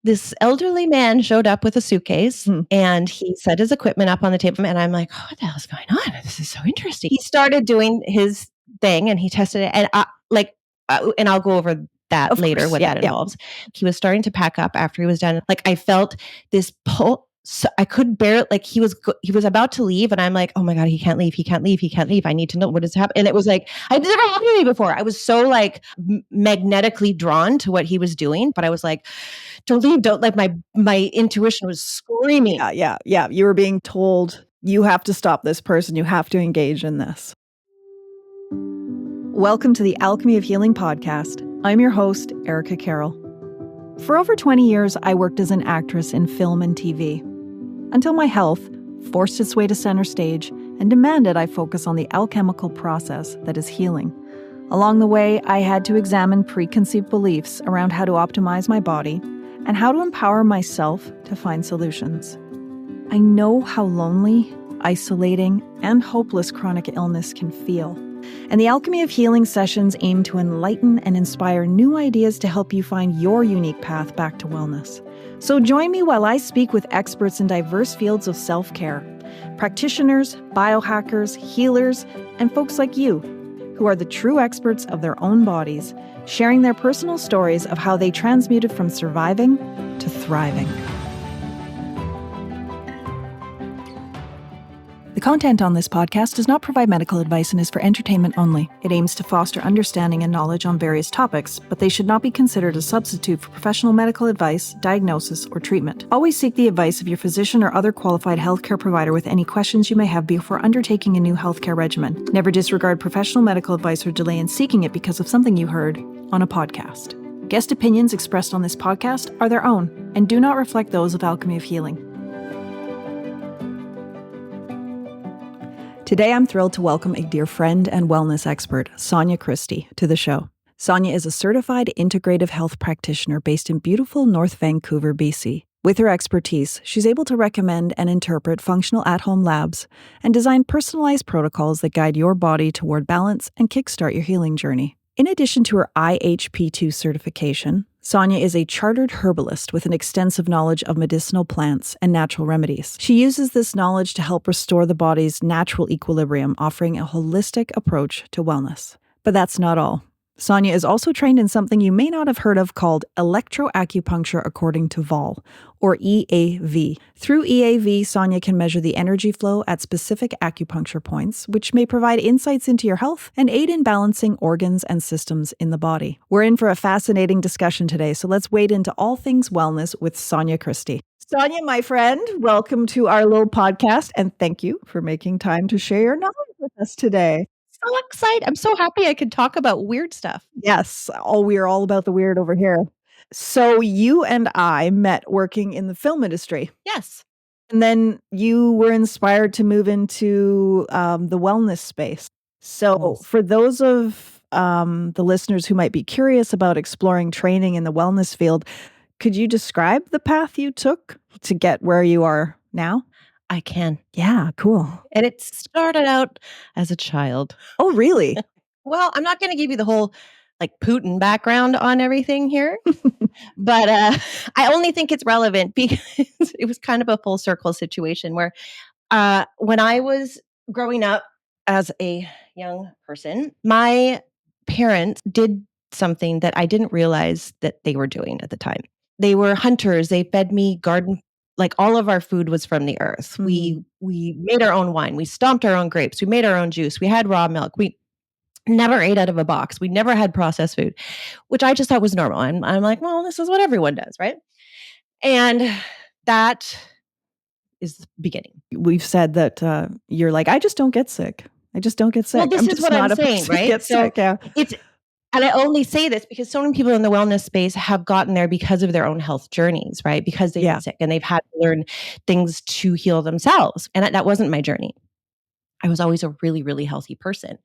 this elderly man showed up with a suitcase and he set his equipment up on the table. And I'm like, oh, what the hell's going on? This is so interesting. He started doing his thing and he tested it. And and I'll go over that of later, course, what that involves. He was starting to pack up after he was done. Like I felt this pull. So I could barely, like he was about to leave and I'm like, oh my God, he can't leave. He can't leave. He can't leave. I need to know what is happening. And it was like, I'd never happened to me before. I was so like magnetically drawn to what he was doing, but I was like, don't leave. Don't, like my intuition was screaming. Yeah. You were being told you have to stop this person. You have to engage in this. Welcome to the Alchemy of Healing podcast. I'm your host, Erica Carroll. For over 20 years, I worked as an actress in film and TV. Until my health forced its way to center stage and demanded I focus on the alchemical process that is healing. Along the way, I had to examine preconceived beliefs around how to optimize my body and how to empower myself to find solutions. I know how lonely, isolating, and hopeless chronic illness can feel. And the Alchemy of Healing sessions aim to enlighten and inspire new ideas to help you find your unique path back to wellness. So join me while I speak with experts in diverse fields of self-care, practitioners, biohackers, healers, and folks like you, who are the true experts of their own bodies, sharing their personal stories of how they transmuted from surviving to thriving. The content on this podcast does not provide medical advice and is for entertainment only. It aims to foster understanding and knowledge on various topics, but they should not be considered a substitute for professional medical advice, diagnosis, or treatment. Always seek the advice of your physician or other qualified healthcare provider with any questions you may have before undertaking a new healthcare regimen. Never disregard professional medical advice or delay in seeking it because of something you heard on a podcast. Guest opinions expressed on this podcast are their own and do not reflect those of Alchemy of Healing. Today, I'm thrilled to welcome a dear friend and wellness expert, Sonya Christie, to the show. Sonya is a certified integrative health practitioner based in beautiful North Vancouver, BC. With her expertise, she's able to recommend and interpret functional at-home labs and design personalized protocols that guide your body toward balance and kickstart your healing journey. In addition to her IHP2 certification, Sonya is a chartered herbalist with an extensive knowledge of medicinal plants and natural remedies. She uses this knowledge to help restore the body's natural equilibrium, offering a holistic approach to wellness. But that's not all. Sonya is also trained in something you may not have heard of called Electro Acupuncture according to Voll, or EAV. Through EAV, Sonya can measure the energy flow at specific acupuncture points, which may provide insights into your health and aid in balancing organs and systems in the body. We're in for a fascinating discussion today, so let's wade into all things wellness with Sonya Christie. Sonya, my friend, welcome to our little podcast, and thank you for making time to share your knowledge with us today. So excited. I'm so happy I could talk about weird stuff. Yes. We are all about the weird over here. So you and I met working in the film industry. Yes. And then you were inspired to move into the wellness space. So for those of the listeners who might be curious about exploring training in the wellness field, could you describe the path you took to get where you are now? I can. Yeah, cool. And it started out as a child. Oh, really? Well, I'm not going to give you the whole like Putin background on everything here, but I only think it's relevant because it was kind of a full circle situation where when I was growing up as a young person, my parents did something that I didn't realize that they were doing at the time. They were hunters. They fed me garden. Like all of our food was from the earth. Mm-hmm. We made our own wine. We stomped our own grapes. We made our own juice. We had raw milk. We never ate out of a box. We never had processed food, which I just thought was normal. I'm like, well, this is what everyone does, right? And that is the beginning. We've said that you're like, I just don't get sick. I just don't get sick. Well, this is what I'm saying, right? So And I only say this because so many people in the wellness space have gotten there because of their own health journeys, right? Because they've been sick and they've had to learn things to heal themselves. And that wasn't my journey. I was always a really, really healthy person.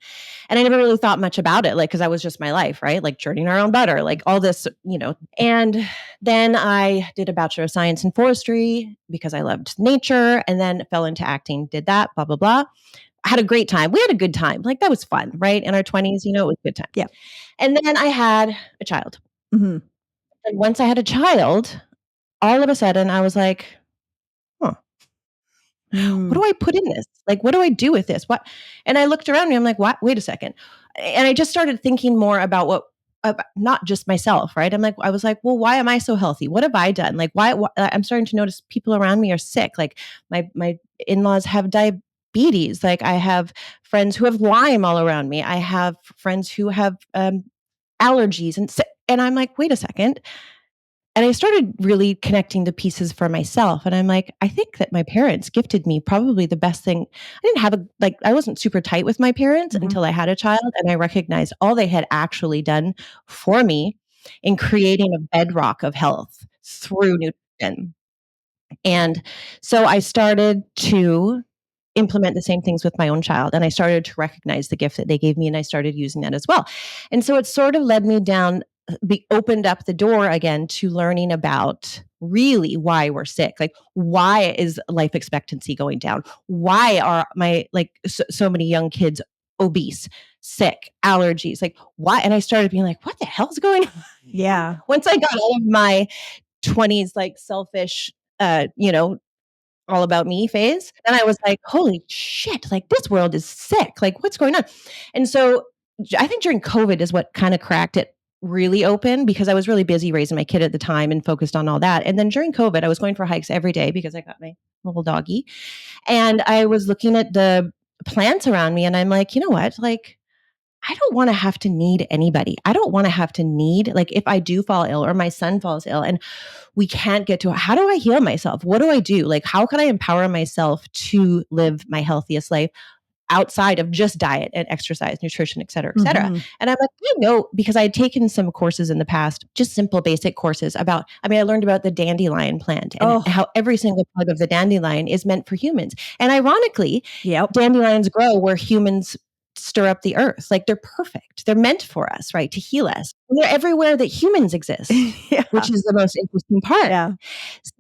And I never really thought much about it, like, because that was just my life, right? Like churning our own butter, like all this, And then I did a Bachelor of Science in Forestry because I loved nature, and then fell into acting, did that, blah, blah, blah. I had a great time. We had a good time. Like that was fun, right? In our 20s, it was a good time. Yeah. And then I had a child. Mm-hmm. And once I had a child, all of a sudden I was like, huh, what do I put in this? Like, what do I do with this? What? And I looked around me. I'm like, what? Wait a second. And I just started thinking more about not just myself, right? I was like, well, why am I so healthy? What have I done? Like, why I'm starting to notice people around me are sick. Like my in-laws have diabetes. Like I have friends who have Lyme all around me. I have friends who have allergies, and I'm like, wait a second. And I started really connecting the pieces for myself. And I'm like, I think that my parents gifted me probably the best thing. I didn't have I wasn't super tight with my parents until I had a child. And I recognized all they had actually done for me in creating a bedrock of health through nutrition. And so I started to implement the same things with my own child. And I started to recognize the gift that they gave me, and I started using that as well. And so it sort of led me down, opened up the door again to learning about really why we're sick. Like, why is life expectancy going down? Why are so many young kids obese, sick, allergies? Like, why? And I started being like, what the hell's going on? Yeah. Once I got out of my 20s, like selfish, all about me phase. And I was like, holy shit, like this world is sick. Like what's going on? And so I think during COVID is what kind of cracked it really open, because I was really busy raising my kid at the time and focused on all that. And then during COVID, I was going for hikes every day because I got my little doggy. And I was looking at the plants around me and I'm like, you know what? Like, I don't want to have to need anybody. I don't want to have to need, like, if I do fall ill or my son falls ill and we can't get to, how do I heal myself? What do I do? Like, how can I empower myself to live my healthiest life outside of just diet and exercise, nutrition, et cetera, et cetera. Mm-hmm. And I'm like, I know, because I had taken some courses in the past, just simple basic courses about, I learned about the dandelion plant and how every single plug of the dandelion is meant for humans. And ironically, dandelions grow where humans stir up the earth. Like they're perfect. They're meant for us, right? To heal us. And they're everywhere that humans exist, which is the most interesting part. Yeah.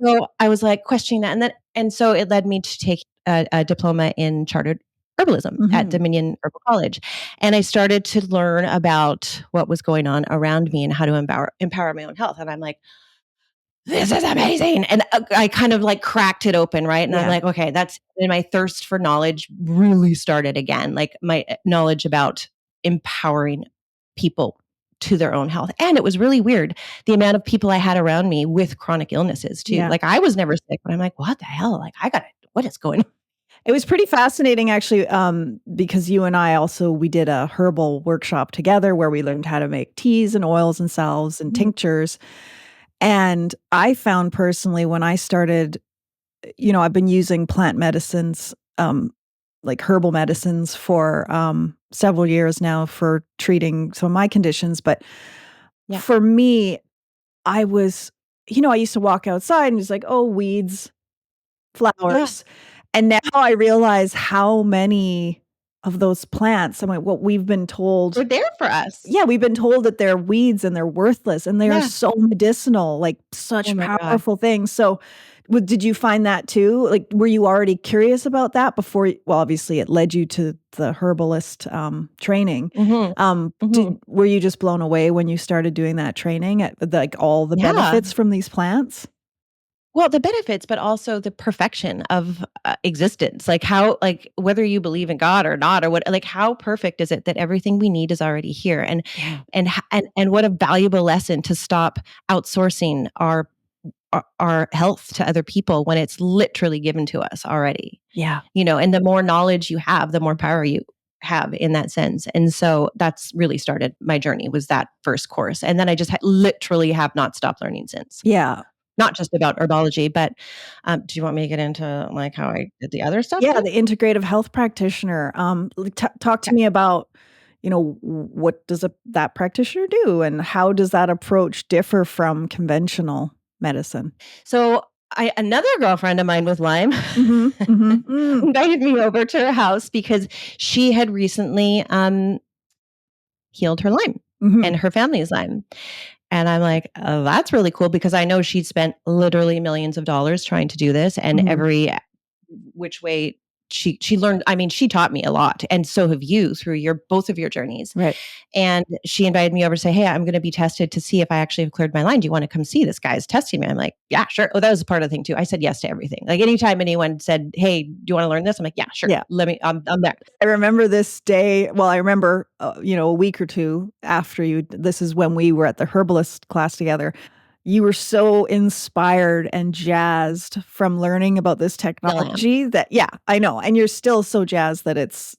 So I was like questioning that. And so it led me to take a diploma in chartered herbalism at Dominion Herbal College. And I started to learn about what was going on around me and how to empower my own health. And I'm like, this is amazing. And I kind of like cracked it open, right? And I'm like, okay, and my thirst for knowledge really started again. Like my knowledge about empowering people to their own health. And it was really weird, the amount of people I had around me with chronic illnesses too. Like I was never sick, but I'm like, what the hell? Like what is going on? It was pretty fascinating, actually, because you and I we did a herbal workshop together where we learned how to make teas and oils and salves and tinctures. And I found personally when I started, I've been using plant medicines, like herbal medicines for several years now for treating some of my conditions. But for me, I was, I used to walk outside and it's like, oh, weeds, flowers. And now I realize how many of those plants, what we've been told. They're there for us. Yeah, we've been told that they're weeds and they're worthless and they are so medicinal, like such powerful things. So did you find that too? Like, were you already curious about that before? Well, obviously it led you to the herbalist training. Were you just blown away when you started doing that training at like all the benefits from these plants? Well, the benefits, but also the perfection of existence. Like whether you believe in God or not, or what, like how perfect is it that everything we need is already here? And what a valuable lesson to stop outsourcing our health to other people when it's literally given to us already. Yeah. And the more knowledge you have, the more power you have in that sense. And so that's really started my journey, was that first course. And then I just literally have not stopped learning since. Yeah. Not just about herbology, but do you want me to get into like how I did the other stuff? Yeah, the integrative health practitioner. Talk to me about, what does that practitioner do and how does that approach differ from conventional medicine? So another girlfriend of mine with Lyme invited me over to her house because she had recently healed her Lyme and her family's Lyme. And I'm like, oh, that's really cool, because I know she'd spent literally millions of dollars trying to do this and every which way she learned, I mean, she taught me a lot. And so have you through both of your journeys. Right. And she invited me over to say, hey, I'm going to be tested to see if I actually have cleared my line. Do you want to come see this guy's testing me? I'm like, yeah, sure. Oh, that was a part of the thing too. I said yes to everything. Like anytime anyone said, hey, do you want to learn this? I'm like, yeah, sure. Yeah. I'm there. I remember this day. Well, I remember, a week or two after this is when we were at the herbalist class together. You were so inspired and jazzed from learning about this technology that, yeah, I know. And you're still so jazzed that's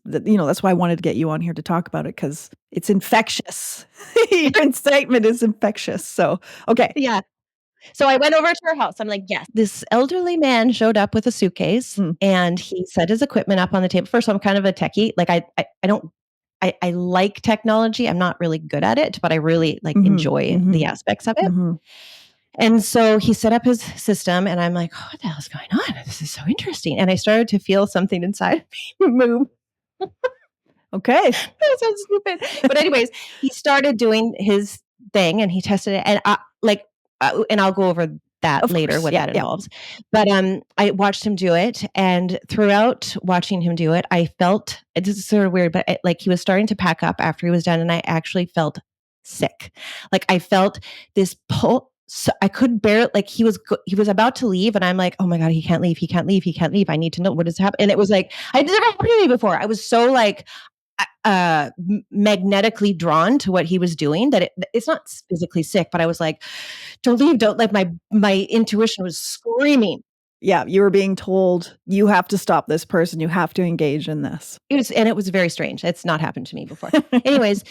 why I wanted to get you on here to talk about it, because it's infectious. Your excitement is infectious. So, okay. Yeah. So I went over to her house. I'm like, yes. This elderly man showed up with a suitcase and he set his equipment up on the table. First, I'm kind of a techie. Like I like technology. I'm not really good at it, but I really enjoy the aspects of it. And so he set up his system and I'm like, what the hell is going on? This is so interesting. And I started to feel something inside of me move. Okay. That sounds stupid. But anyways, he started doing his thing and he tested it. And and I'll go over that later, what that involves. But I watched him do it. And throughout watching him do it, I felt, this is sort of weird, but he was starting to pack up after he was done. And I actually felt sick. Like I felt this pull. So I could bear it. Like he was about to leave and I'm like, oh my God, he can't leave. He can't leave. He can't leave. I need to know what has happened. And it was like, I never happened to me before. I was so magnetically drawn to what he was doing that it's not physically sick, but I was like, don't leave. Don't, like my intuition was screaming. Yeah. You were being told you have to stop this person. You have to engage in this. It was very strange. It's not happened to me before. Anyways,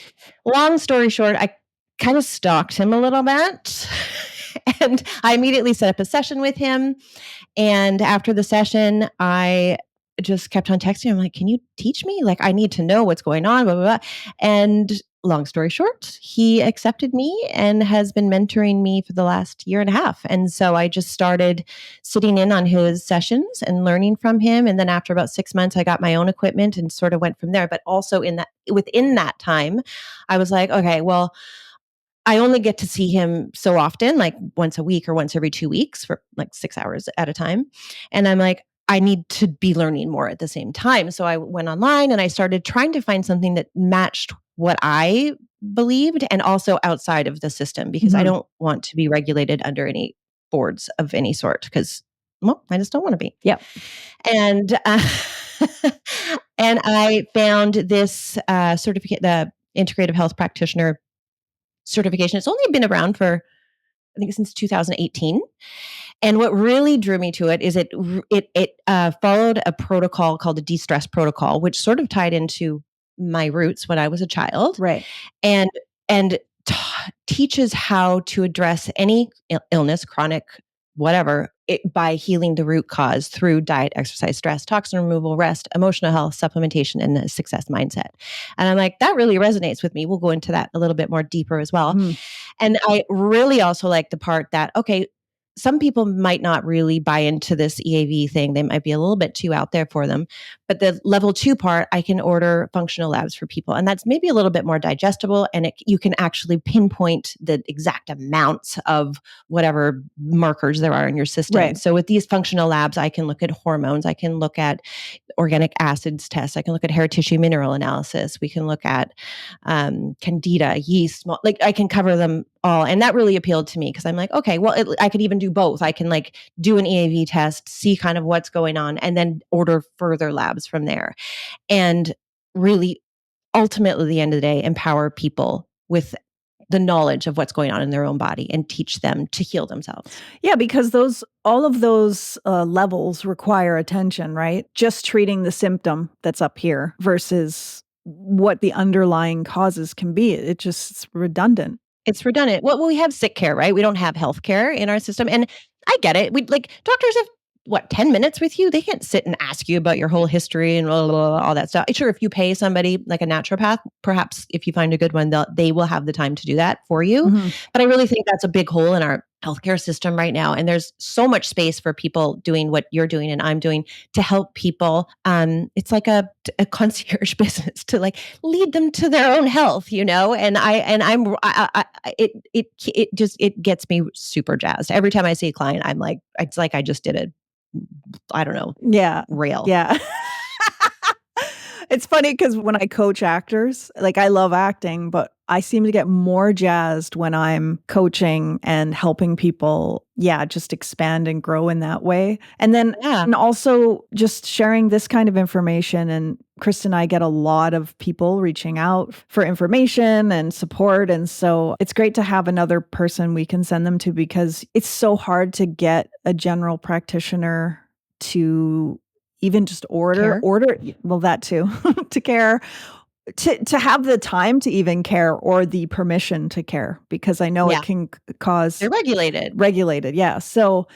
long story short, I kind of stalked him a little bit and I immediately set up a session with him. And after the session, I just kept on texting him. I'm like, can you teach me? Like, I need to know what's going on, blah, blah, blah. And long story short, he accepted me and has been mentoring me for the last year and a half. And so I just started sitting in on his sessions and learning from him. And then after about 6 months, I got my own equipment and sort of went from there. But also within that time, I was like, okay, well, I only get to see him so often, like once a week or once every 2 weeks for like 6 hours at a time. And I'm like, I need to be learning more at the same time. So I went online and I started trying to find something that matched what I believed and also outside of the system, because I don't want to be regulated under any boards of any sort because, well, I just don't want to be. Yep. And, and I found this certificate, the Integrative Health Practitioner certification. It's only been around for, I think, since 2018. And what really drew me to it is it followed a protocol called the de-stress protocol, which sort of tied into my roots when I was a child. Right. And teaches how to address any illness, chronic, whatever, by healing the root cause through diet, exercise, stress, toxin removal, rest, emotional health, supplementation, and a success mindset. And I'm like, that really resonates with me. We'll go into that a little bit more deeper as well. And I really also like the part that, okay, some people might not really buy into this EAV thing. They might be a little bit too out there for them. But the level 2 part, I can order functional labs for people. And that's maybe a little bit more digestible. And you can actually pinpoint the exact amounts of whatever markers there are in your system. Right. So with these functional labs, I can look at hormones. I can look at organic acids tests. I can look at hair tissue mineral analysis. We can look at candida, yeast. Like I can cover them all. And that really appealed to me because I'm like, okay, well, I could even do both. I can like do an EAV test, see kind of what's going on, and then order further labs from there. And really, ultimately, at the end of the day, empower people with the knowledge of what's going on in their own body and teach them to heal themselves. Yeah, because all of those levels require attention, right? Just treating the symptom that's up here versus what the underlying causes can be. It's redundant. It's redundant. Well, we have sick care, right? We don't have health care in our system. And I get it. Doctors have 10 minutes with you? They can't sit and ask you about your whole history and blah, blah, blah, all that stuff. Sure, if you pay somebody like a naturopath, perhaps if you find a good one, they will have the time to do that for you. But I really think that's a big hole in our healthcare system right now. And there's so much space for people doing what you're doing and I'm doing to help people. It's like a concierge business to like lead them to their own health, you know? And it gets me super jazzed. Every time I see a client, I'm like, it's like I just did I don't know. Yeah. Rail. Yeah. It's funny because when I coach actors, like I love acting, but I seem to get more jazzed when I'm coaching and helping people, just expand and grow in that way. And then and also just sharing this kind of information. And Krista and I get a lot of people reaching out for information and support. And so it's great to have another person we can send them to, because it's so hard to get a general practitioner to even just order, well, that too, to care, to have the time to even care or the permission to care, because I know it can cause. They're regulated. Regulated. Yeah. So,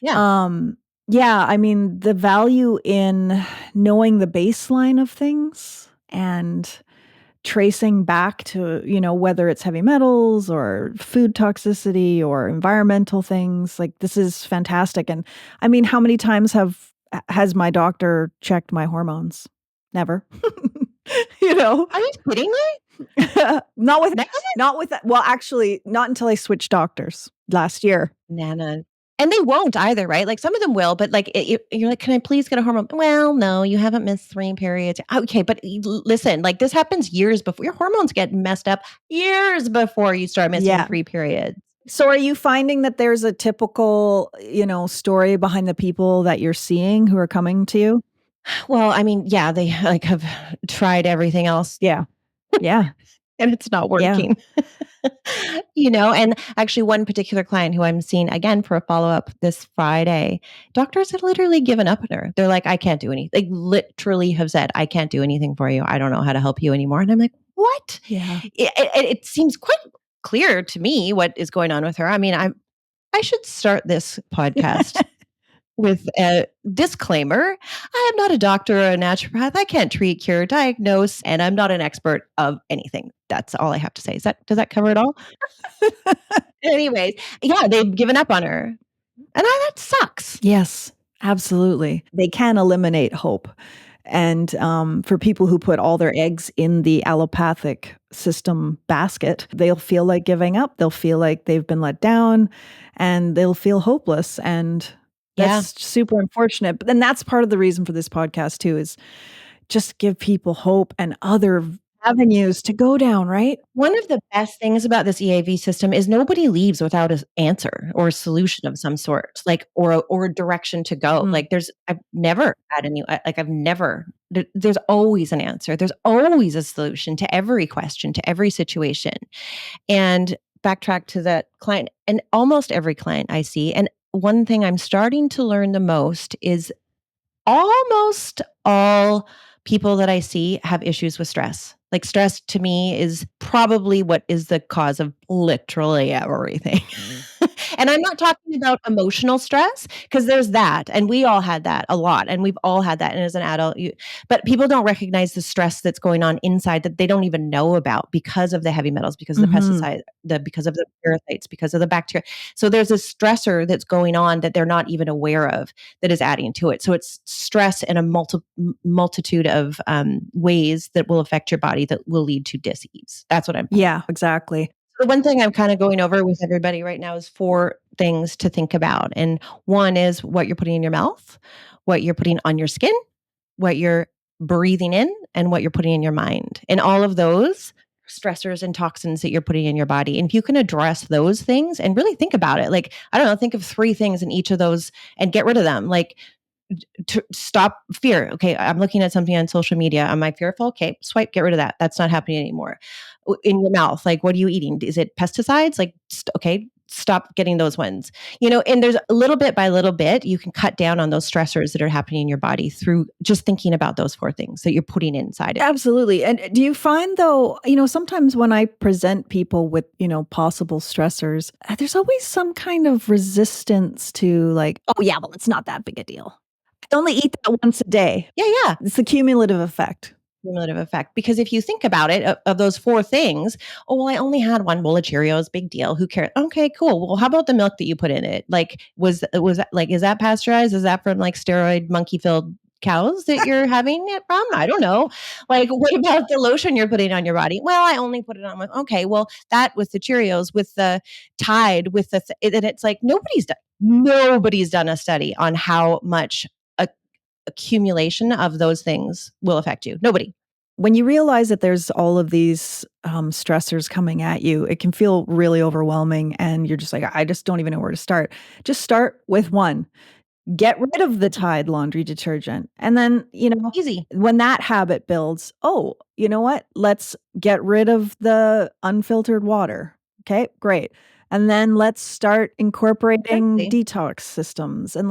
I mean, the value in knowing the baseline of things and tracing back to, whether it's heavy metals or food toxicity or environmental things, like this is fantastic. And I mean, how many times has my doctor checked my hormones? Never. Are you kidding me? Not with that. Well, actually, not until I switched doctors last year. Nana. And they won't either, right? Like some of them will, but like you're like, can I please get a hormone? Well, no, you haven't missed 3 periods. Okay, but listen, like this happens years before. Your hormones get messed up years before you start missing 3 periods. So are you finding that there's a typical, story behind the people that you're seeing who are coming to you? Well, I mean, they like have tried everything else. Yeah. And it's not working. And actually one particular client who I'm seeing again for a follow-up this Friday, doctors have literally given up on her. They're like, I can't do anything. They literally have said, I can't do anything for you. I don't know how to help you anymore. And I'm like, what? Yeah. It seems quite clear to me what is going on with her. I mean, I should start this podcast with a disclaimer. I am not a doctor or a naturopath. I can't treat, cure, diagnose, and I'm not an expert of anything. That's all I have to say. Does that cover it all? Anyways, they've given up on her. And that sucks. Yes, absolutely. They can eliminate hope. And for people who put all their eggs in the allopathic system basket, they'll feel like giving up. They'll feel like they've been let down and they'll feel hopeless. And that's super unfortunate. But then that's part of the reason for this podcast too, is just give people hope and other avenues to go down, right? One of the best things about this EAV system is nobody leaves without an answer or a solution of some sort, like, or a direction to go. Like I've never had there's always an answer. There's always a solution to every question, to every situation. And backtrack to that client and almost every client I see. And one thing I'm starting to learn the most is almost all people that I see have issues with stress. Like stress to me is probably what is the cause of literally everything. And I'm not talking about emotional stress, because there's that. And we all had that a lot. And we've all had that. And as an adult, but people don't recognize the stress that's going on inside that they don't even know about because of the heavy metals, because of the pesticides, because of the parasites, because of the bacteria. So there's a stressor that's going on that they're not even aware of that is adding to it. So it's stress in a multitude of ways that will affect your body that will lead to disease. That's what I'm. Yeah, exactly. The one thing I'm kind of going over with everybody right now is 4 things to think about. And one is what you're putting in your mouth, what you're putting on your skin, what you're breathing in, and what you're putting in your mind. And all of those stressors and toxins that you're putting in your body. And if you can address those things and really think about it, like, I don't know, think of 3 things in each of those and get rid of them. Like, to stop fear. Okay, I'm looking at something on social media. Am I fearful? Okay, swipe, get rid of that. That's not happening anymore. In your mouth, like, what are you eating? Is it pesticides? Like, okay, stop getting those ones. And there's a little bit by little bit, you can cut down on those stressors that are happening in your body through just thinking about those 4 things that you're putting inside it. Absolutely. And do you find though, sometimes when I present people with, possible stressors, there's always some kind of resistance to like, oh yeah, well, it's not that big a deal. I only eat that once a day. Yeah. It's the cumulative effect. Because if you think about it, of those 4 things, oh, well, I only had 1 bowl of Cheerios, big deal. Who cares? Okay, cool. Well, how about the milk that you put in it? Like, was that, like, is that pasteurized? Is that from like steroid monkey filled cows that you're having it from? I don't know. Like, what about the lotion you're putting on your body? Well, I only put it on. Okay, well, that with the Cheerios, with the Tide, with the, and it's like, nobody's done a study on how much accumulation of those things will affect you. Nobody. When you realize that there's all of these stressors coming at you, it can feel really overwhelming, and you're just like, I just don't even know where to start. Just start with one. Get rid of the Tide laundry detergent. And then, Easy. when that habit builds, oh, you know what? Let's get rid of the unfiltered water. Okay, great. And then let's start incorporating Exactly. detox systems. And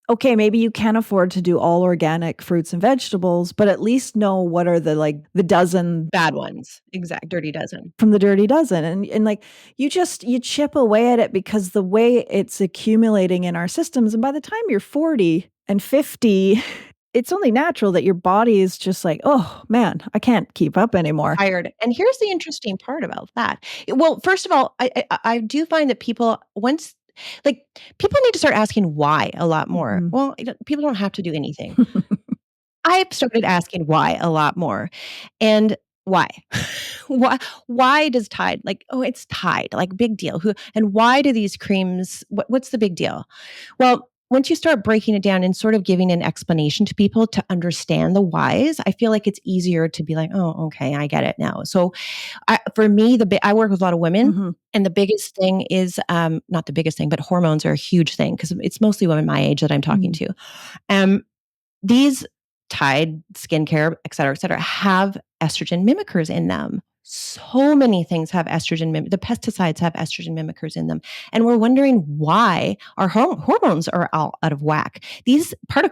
okay, maybe you can't afford to do all organic fruits and vegetables, but at least know what are the dozen Bad ones. Exact. Dirty dozen. from the dirty dozen. And like you chip away at it, because the way it's accumulating in our systems, and by the time you're 40 and 50, it's only natural that your body is just like, oh man, I can't keep up anymore. Tired. And here's the interesting part about that. Well, first of all, I do find that people people need to start asking why a lot more. Mhm. Well, people don't have to do anything. I've started asking why a lot more. And why? Why does Tide, like, oh, it's Tide, like, big deal. And why do these creams, what's the big deal? Well, once you start breaking it down and sort of giving an explanation to people to understand the whys, I feel like it's easier to be like, oh, okay, I get it now. So for me, I work with a lot of women. Mhm. And the biggest thing is, not the biggest thing, but hormones are a huge thing because it's mostly women my age that I'm talking to. These Tide skincare, et cetera, have estrogen mimickers in them. So many things have estrogen. The pesticides have estrogen mimickers in them. And we're wondering why our hormones are all out of whack. These little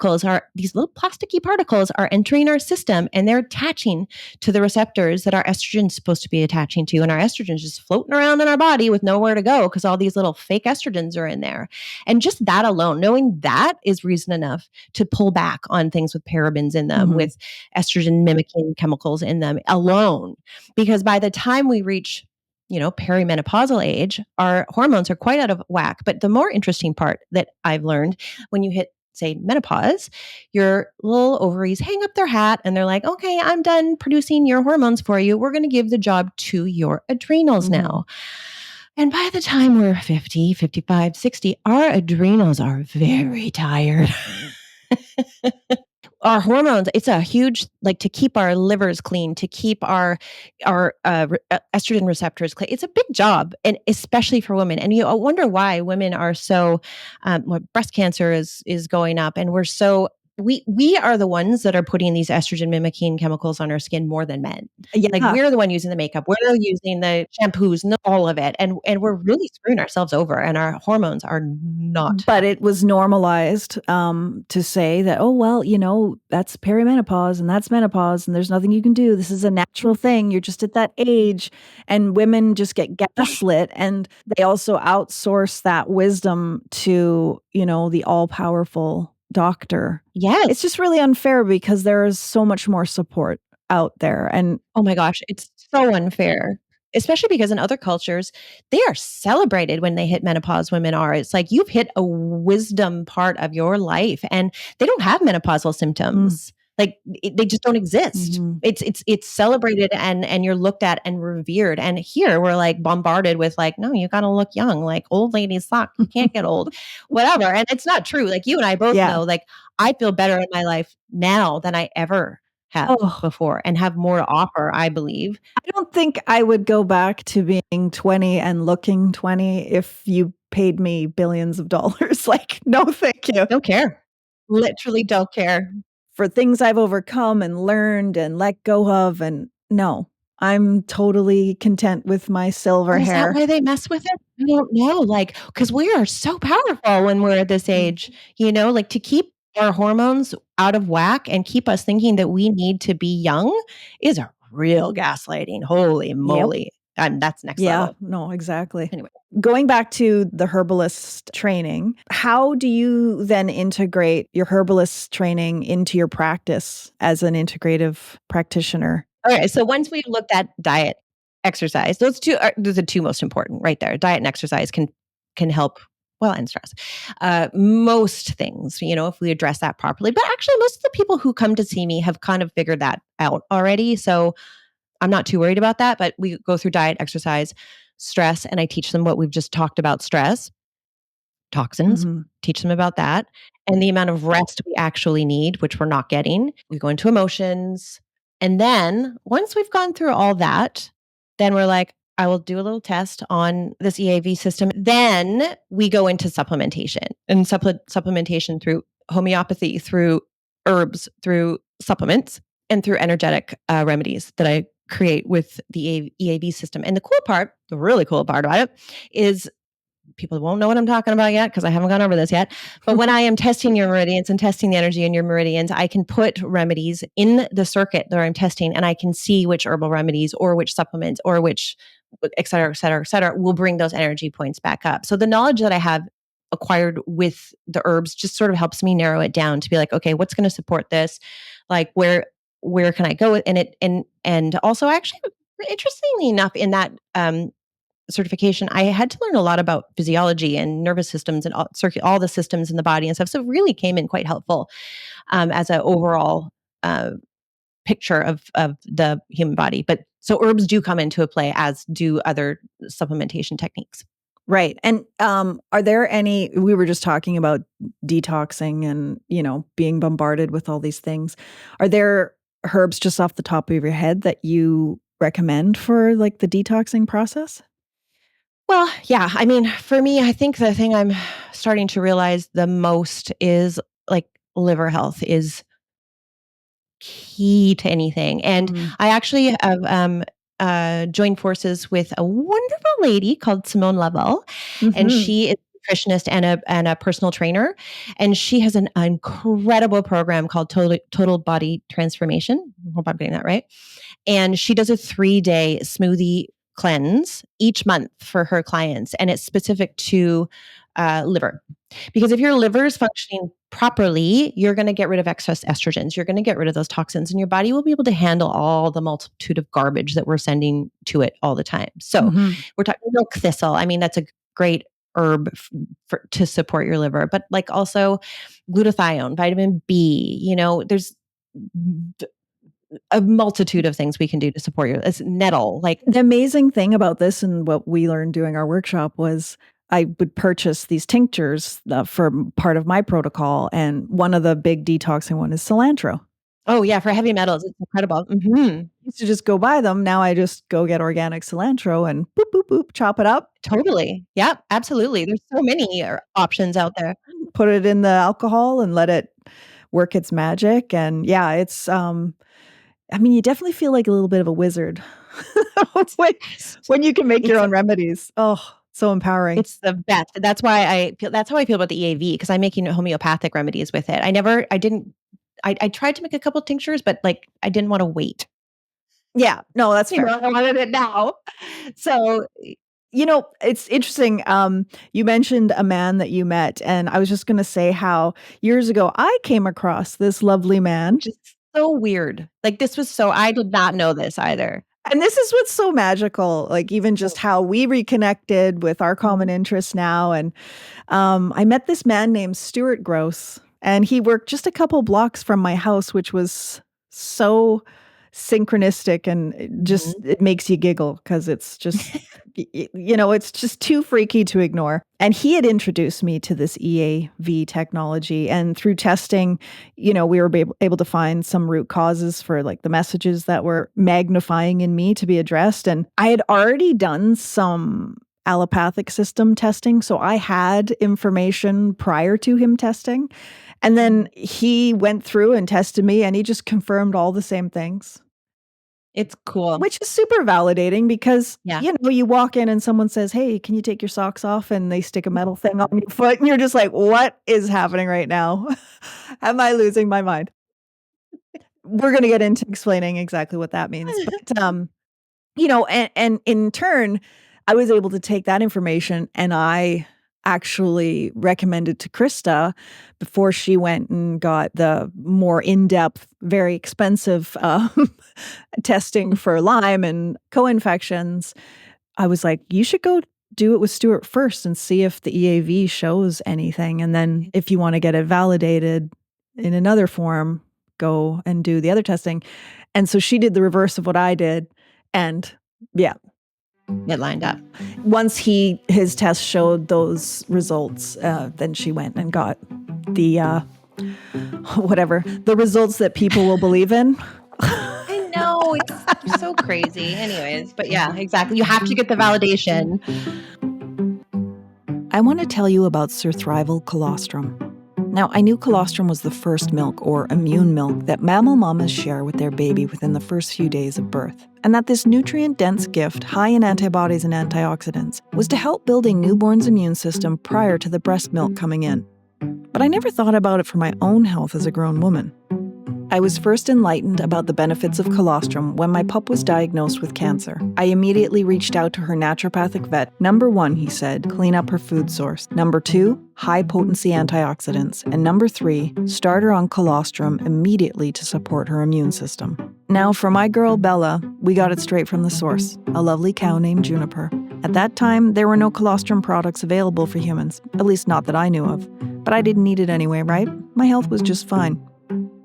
plasticky particles are entering our system, and they're attaching to the receptors that our estrogen is supposed to be attaching to. And our estrogen is just floating around in our body with nowhere to go because all these little fake estrogens are in there. And just that alone, knowing that is reason enough to pull back on things with parabens in them, with estrogen mimicking chemicals in them alone. Because by the time we reach, perimenopausal age, our hormones are quite out of whack. But the more interesting part that I've learned, when you hit, say, menopause, your little ovaries hang up their hat and they're like, okay, I'm done producing your hormones for you. We're going to give the job to your adrenals now. And by the time we're 50, 55, 60, our adrenals are very tired. Our hormones, it's a huge, to keep our livers clean, to keep our estrogen receptors clean. It's a big job, and especially for women. And you wonder why women are so, breast cancer is going up, and we are the ones that are putting these estrogen mimicking chemicals on our skin more than men. Yeah. Like, we're the one using the makeup, we're using the shampoos, all of it, and we're really screwing ourselves over, and our hormones are not. But it was normalized to say that, oh, well, that's perimenopause and that's menopause and there's nothing you can do. This is a natural thing. You're just at that age. And women just get gaslit, and they also outsource that wisdom to, the all-powerful doctor. Yes. It's just really unfair because there is so much more support out there. And oh my gosh, it's so unfair. Especially because in other cultures, they are celebrated when they hit menopause. Women are. It's like you've hit a wisdom part of your life, and they don't have menopausal symptoms. Like, they just don't exist. It's celebrated, and you're looked at and revered. And here we're like bombarded with like, no, you got to look young. Like, old ladies suck. You can't get old, whatever. And it's not true. Like, you and I both know. Like, I feel better in my life now than I ever have before, and have more to offer, I believe. I don't think I would go back to being 20 and looking 20 if you paid me billions of dollars. Like, no, thank you. Don't care. Literally don't care. For things I've overcome and learned and let go of, and no, I'm totally content with my silver Is hair. that why they mess with it? I don't know. Like, because we are so powerful when we're at this age, like, to keep our hormones out of whack and keep us thinking that we need to be young is a real gaslighting. Holy moly. That's next level. No, exactly. Anyway. Going back to the herbalist training, how do you then integrate your herbalist training into your practice as an integrative practitioner? Okay, so once we've looked at diet, exercise, those are the two most important right there. Diet and exercise can help, well, and stress. Most things, if we address that properly. But actually, most of the people who come to see me have kind of figured that out already. So I'm not too worried about that. But we go through diet, exercise, stress, and I teach them what we've just talked about: stress, toxins, teach them about that, and the amount of rest we actually need, which we're not getting. We go into emotions, And then once we've gone through all that, then we're like, I will do a little test on this EAV system. Then we go into supplementation and supplementation through homeopathy, through herbs, through supplements, and through energetic remedies that I create with the EAV system. And the cool part, the really cool part about it is people won't know what I'm talking about yet because I haven't gone over this yet. But when I am testing your meridians and testing the energy in your meridians, I can put remedies in the circuit that I'm testing, and I can see which herbal remedies or which supplements or which, et cetera, et cetera, et cetera, will bring those energy points back up. So the knowledge that I have acquired with the herbs just sort of helps me narrow it down to be like, okay, what's going to support this? Like where can I go? And also actually, interestingly enough, in that certification, I had to learn a lot about physiology and nervous systems and all the systems in the body and stuff. So it really came in quite helpful as an overall picture of the human body. But so herbs do come into a play, as do other supplementation techniques. Right. And are there any, we were just talking about detoxing and, being bombarded with all these things. Are there herbs just off the top of your head that you recommend for like the detoxing process? Well, yeah. I mean, for me, I think the thing I'm starting to realize the most is like liver health is key to anything. And I actually have joined forces with a wonderful lady called Simone Lavelle, and she is a nutritionist and a personal trainer, and she has an incredible program called Total Body Transformation. I hope I'm getting that right. And she does a 3-day smoothie cleanse each month for her clients, and it's specific to liver. Because if your liver is functioning properly, you're going to get rid of excess estrogens. You're going to get rid of those toxins, and your body will be able to handle all the multitude of garbage that we're sending to it all the time. So we're talking milk thistle. I mean, that's a great herb to support your liver, but like also glutathione, vitamin B, there's a multitude of things we can do to support your nettle. Like the amazing thing about this and what we learned doing our workshop was I would purchase these tinctures for part of my protocol. And one of the big detoxing one is cilantro. Oh yeah. For heavy metals. It's incredible. Used to just go buy them. Now I just go get organic cilantro and boop, boop, boop, chop it up. Totally. Yeah, absolutely. There's so many options out there. Put it in the alcohol and let it work its magic. And yeah, it's, I mean, you definitely feel like a little bit of a wizard when you can make your own remedies. Oh, so empowering. It's the best. That's how I feel about the EAV, because I'm making homeopathic remedies with it. I tried to make a couple tinctures, but like I didn't want to wait. Yeah, no, that's fair. I wanted it now. So, it's interesting. You mentioned a man that you met, and I was just going to say how years ago I came across this lovely man. Just so weird. Like I did not know this either. And this is what's so magical, like even just how we reconnected with our common interests now. And I met this man named Stuart Gross, and he worked just a couple blocks from my house, which was so synchronistic, and it makes you giggle because it's just, it's just too freaky to ignore. And he had introduced me to this EAV technology, and through testing, we were able to find some root causes for like the messages that were magnifying in me to be addressed. And I had already done some allopathic system testing, so I had information prior to him testing. And then he went through and tested me, and he just confirmed all the same things. It's cool. Which is super validating because, you walk in and someone says, hey, can you take your socks off? And they stick a metal thing on your foot, and you're just like, what is happening right now? Am I losing my mind? We're going to get into explaining exactly what that means. But, and in turn, I was able to take that information, and I actually recommended to Krista before she went and got the more in-depth, very expensive testing for Lyme and co-infections. I was like, you should go do it with Stuart first and see if the EAV shows anything. And then if you want to get it validated in another form, go and do the other testing. And so she did the reverse of what I did. And yeah, it lined up. Once his test showed those results, then she went and got the the results that people will believe in. I crazy. Anyways, but yeah, exactly. You have to get the validation. I want to tell you about surthrival colostrum. Now, I knew colostrum was the first milk or immune milk that mammal mamas share with their baby within the first few days of birth, and that this nutrient-dense gift, high in antibodies and antioxidants, was to help build a newborn's immune system prior to the breast milk coming in. But I never thought about it for my own health as a grown woman. I was first enlightened about the benefits of colostrum when my pup was diagnosed with cancer. I immediately reached out to her naturopathic vet. Number 1, he said, clean up her food source. Number 2, high-potency antioxidants. And number 3, start her on colostrum immediately to support her immune system. Now, for my girl Bella, we got it straight from the source, a lovely cow named Juniper. At that time, there were no colostrum products available for humans, at least not that I knew of. But I didn't need it anyway, right? My health was just fine.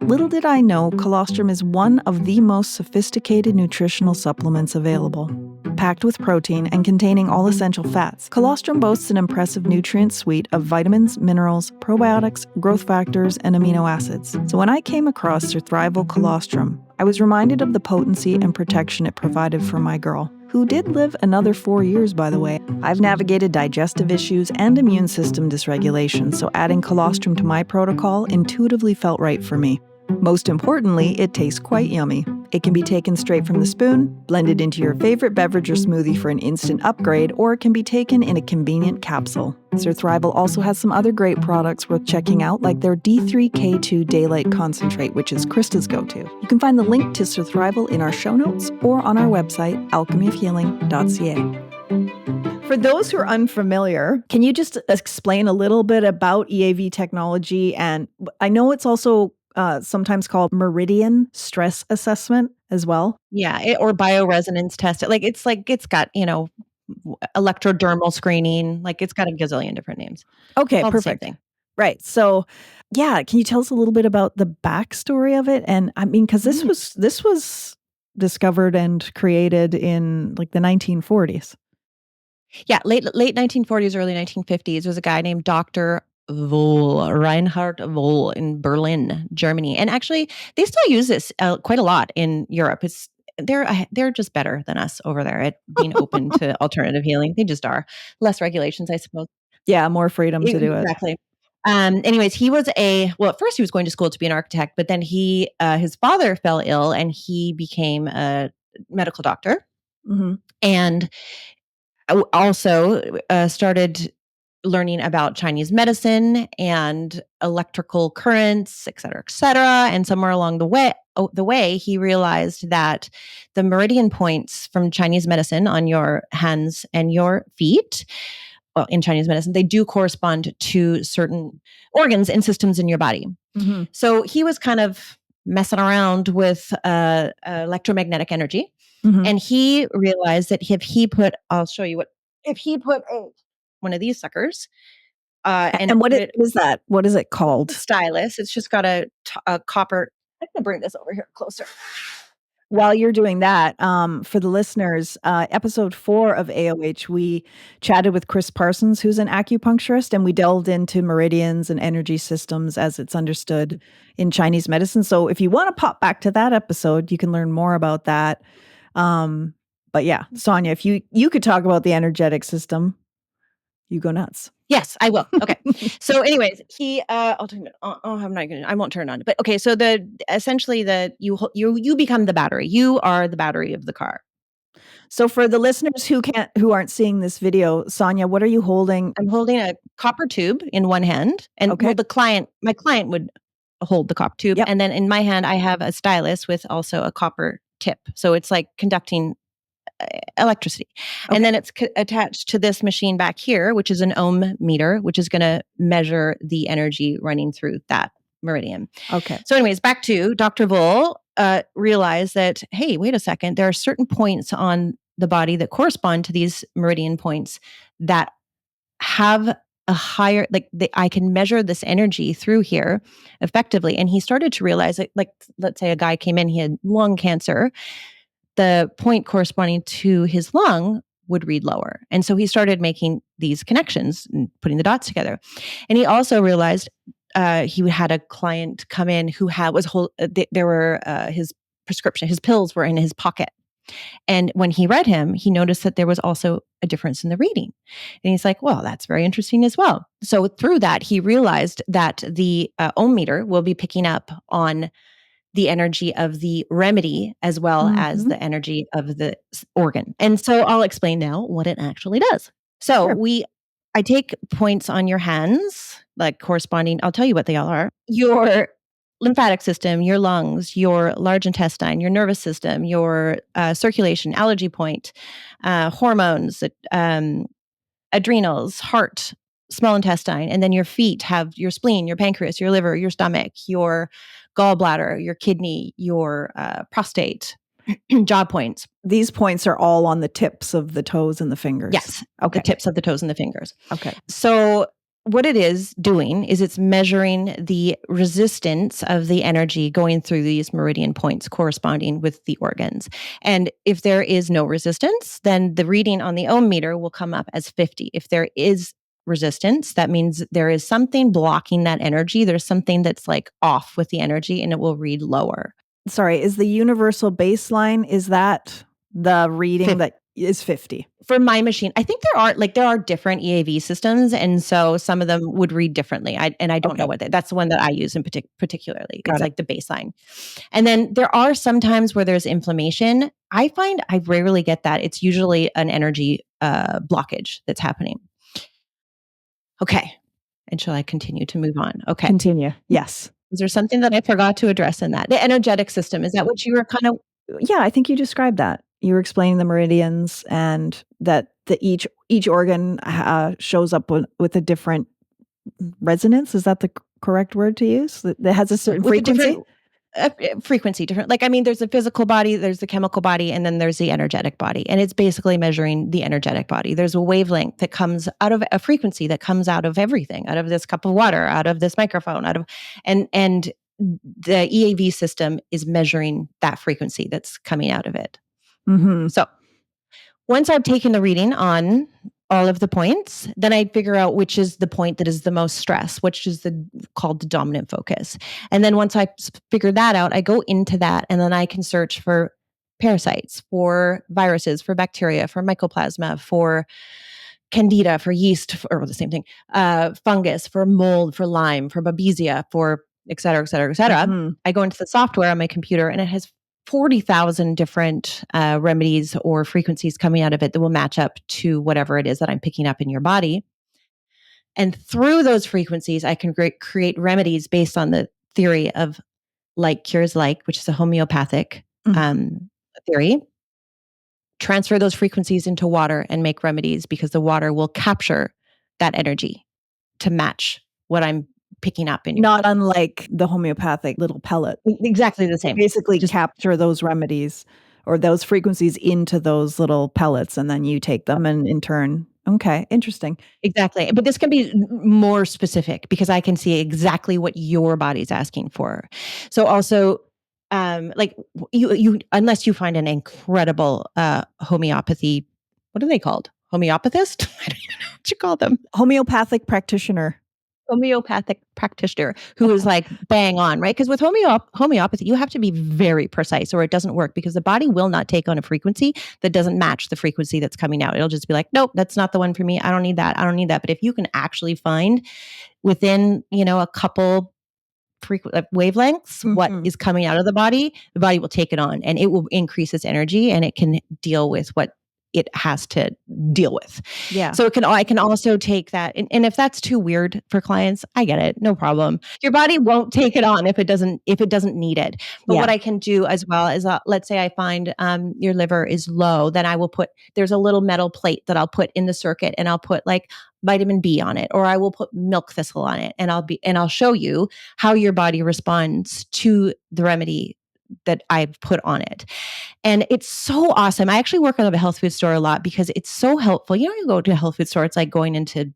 Little did I know, colostrum is one of the most sophisticated nutritional supplements available. Packed with protein and containing all essential fats, colostrum boasts an impressive nutrient suite of vitamins, minerals, probiotics, growth factors, and amino acids. So when I came across surthrival colostrum, I was reminded of the potency and protection it provided for my girl, who did live another 4 years, by the way. I've navigated digestive issues and immune system dysregulation, so adding colostrum to my protocol intuitively felt right for me. Most importantly, it tastes quite yummy. It can be taken straight from the spoon, blended into your favorite beverage or smoothie for an instant upgrade, or it can be taken in a convenient capsule. Surthrival also has some other great products worth checking out, like their D3K2 Daylight Concentrate, which is Krista's go-to. You can find the link to Surthrival in our show notes or on our website, alchemyofhealing.ca. For those who are unfamiliar, can you just explain a little bit about EAV technology? And I know it's also sometimes called meridian stress assessment as well. Yeah, or bioresonance test. It's got, electrodermal screening. Like it's got a gazillion different names. Okay, All perfect. the same thing. Right. So, yeah, can you tell us a little bit about the backstory of it? And I mean, because this was discovered and created in like the 1940s. Yeah, late 1940s, early 1950s. Was a guy named Dr. Voll, Reinhard Voll in Berlin, Germany. And actually, they still use this quite a lot in Europe. They're just better than us over there at being open to alternative healing. They just are. Less regulations, I suppose. Yeah, more freedom to do it. Exactly. Anyways, at first he was going to school to be an architect, but then his father fell ill and he became a medical doctor. Mm-hmm. And also started learning about Chinese medicine and electrical currents, et cetera, et cetera. And somewhere along the way, he realized that the meridian points from Chinese medicine on your hands and your feet, well, in Chinese medicine, they do correspond to certain organs and systems in your body. Mm-hmm. So he was kind of messing around with electromagnetic energy. Mm-hmm. And he realized that if he put one of these suckers, and what is that? What is it called? Stylus. It's just got a copper. I'm going to bring this over here closer. While you're doing that, for the listeners, episode 4 of AOH, we chatted with Chris Parsons, who's an acupuncturist, and we delved into meridians and energy systems as it's understood in Chinese medicine. So if you want to pop back to that episode, you can learn more about that. But yeah, Sonya, if you could talk about the energetic system, you go nuts. Yes, I will. Okay. So anyways, I'll turn it on. I won't turn it on. But okay, so you become the battery. You are the battery of the car. So for the listeners who aren't seeing this video, Sonya, what are you holding? I'm holding a copper tube in one hand, and my client would hold the copper tube, and then in my hand I have a stylus with also a copper tip. So it's like conducting electricity. Okay. And then it's attached to this machine back here, which is an ohm meter, which is going to measure the energy running through that meridian. Okay. So anyways, back to Dr. Voll realized that, hey, wait a second, there are certain points on the body that correspond to these meridian points that have a higher, I can measure this energy through here effectively. And he started to realize that, let's say a guy came in, he had lung cancer, the point corresponding to his lung would read lower. And so he started making these connections and putting the dots together. And he also realized he had a client come in who his prescription, his pills were in his pocket. And when he read him, he noticed that there was also a difference in the reading. And he's like, well, that's very interesting as well. So through that, he realized that the ohm meter will be picking up on the energy of the remedy as well as the energy of the organ. And so I'll explain now what it actually does. So I take points on your hands, like corresponding, I'll tell you what they all are. Your lymphatic system, your lungs, your large intestine, your nervous system, your circulation, allergy point, hormones, adrenals, heart, small intestine, and then your feet have your spleen, your pancreas, your liver, your stomach, your gallbladder, your kidney, your prostate, jaw points. These points are all on the tips of the toes and the fingers. Yes. Okay. The tips of the toes and the fingers. Okay. So what it is doing is it's measuring the resistance of the energy going through these meridian points corresponding with the organs. And if there is no resistance, then the reading on the ohm meter will come up as 50. If there is resistance, that means there is something blocking that energy. There's something that's like off with the energy and it will read lower. Sorry, is the universal baseline, is that the reading that is 50? For my machine, I think there are different EAV systems, and so some of them would read differently. I don't know what that's the one that I use in particularly. It's like the baseline, and then there are some times where there's inflammation. I find I rarely get that. It's usually an energy blockage that's happening. Okay, and shall I continue to move on? Okay, continue. Yes. Is there something that I forgot to address in that? The energetic system, is that what you were kind of? Yeah, I think you described that. You were explaining the meridians and that each organ shows up with a different resonance. Is that the correct word to use? That has a certain frequency? Frequency different. Like, I mean, there's the physical body, there's the chemical body, and then there's the energetic body. And it's basically measuring the energetic body. There's a wavelength that comes out of a frequency that comes out of everything, out of this cup of water, out of this microphone, and the EAV system is measuring that frequency that's coming out of it. Mm-hmm. So once I've taken the reading on all of the points, then I figure out which is the point that is the most stress, which is called the dominant focus. And then once I figure that out, I go into that and then I can search for parasites, for viruses, for bacteria, for mycoplasma, for candida, for yeast, or the same thing, fungus, for mold, for Lyme, for babesia, for et cetera, et cetera, et cetera. Mm-hmm. I go into the software on my computer and it has 40,000 different remedies or frequencies coming out of it that will match up to whatever it is that I'm picking up in your body. And through those frequencies, I can create remedies based on the theory of like cures like, which is a homeopathic theory. Transfer those frequencies into water and make remedies because the water will capture that energy to match what I'm picking up in your Not unlike the homeopathic little pellet. Exactly the same. Basically just capture those remedies or those frequencies into those little pellets and then you take them and in turn. Okay, interesting. Exactly. But this can be more specific because I can see exactly what your body's asking for. So also like you unless you find an incredible homeopathy, what are they called? Homeopathist? I don't even know what you call them. Homeopathic practitioner who is like bang on, right? Because with homeopathy, you have to be very precise or it doesn't work because the body will not take on a frequency that doesn't match the frequency that's coming out. It'll just be like, nope, that's not the one for me. I don't need that. I don't need that. But if you can actually find within, a couple wavelengths, what is coming out of the body will take it on and it will increase its energy and it can deal with what it has to deal with. Yeah. So I can also take that. And if that's too weird for clients, I get it. No problem. Your body won't take it on if it doesn't need it. But what I can do as well is, let's say I find your liver is low, then I will there's a little metal plate that I'll put in the circuit and I'll put like vitamin B on it, or I will put milk thistle on it. And I'll show you how your body responds to the remedy that I've put on it. And it's so awesome. I actually work at a health food store a lot because it's so helpful. You go to a health food store, it's like going into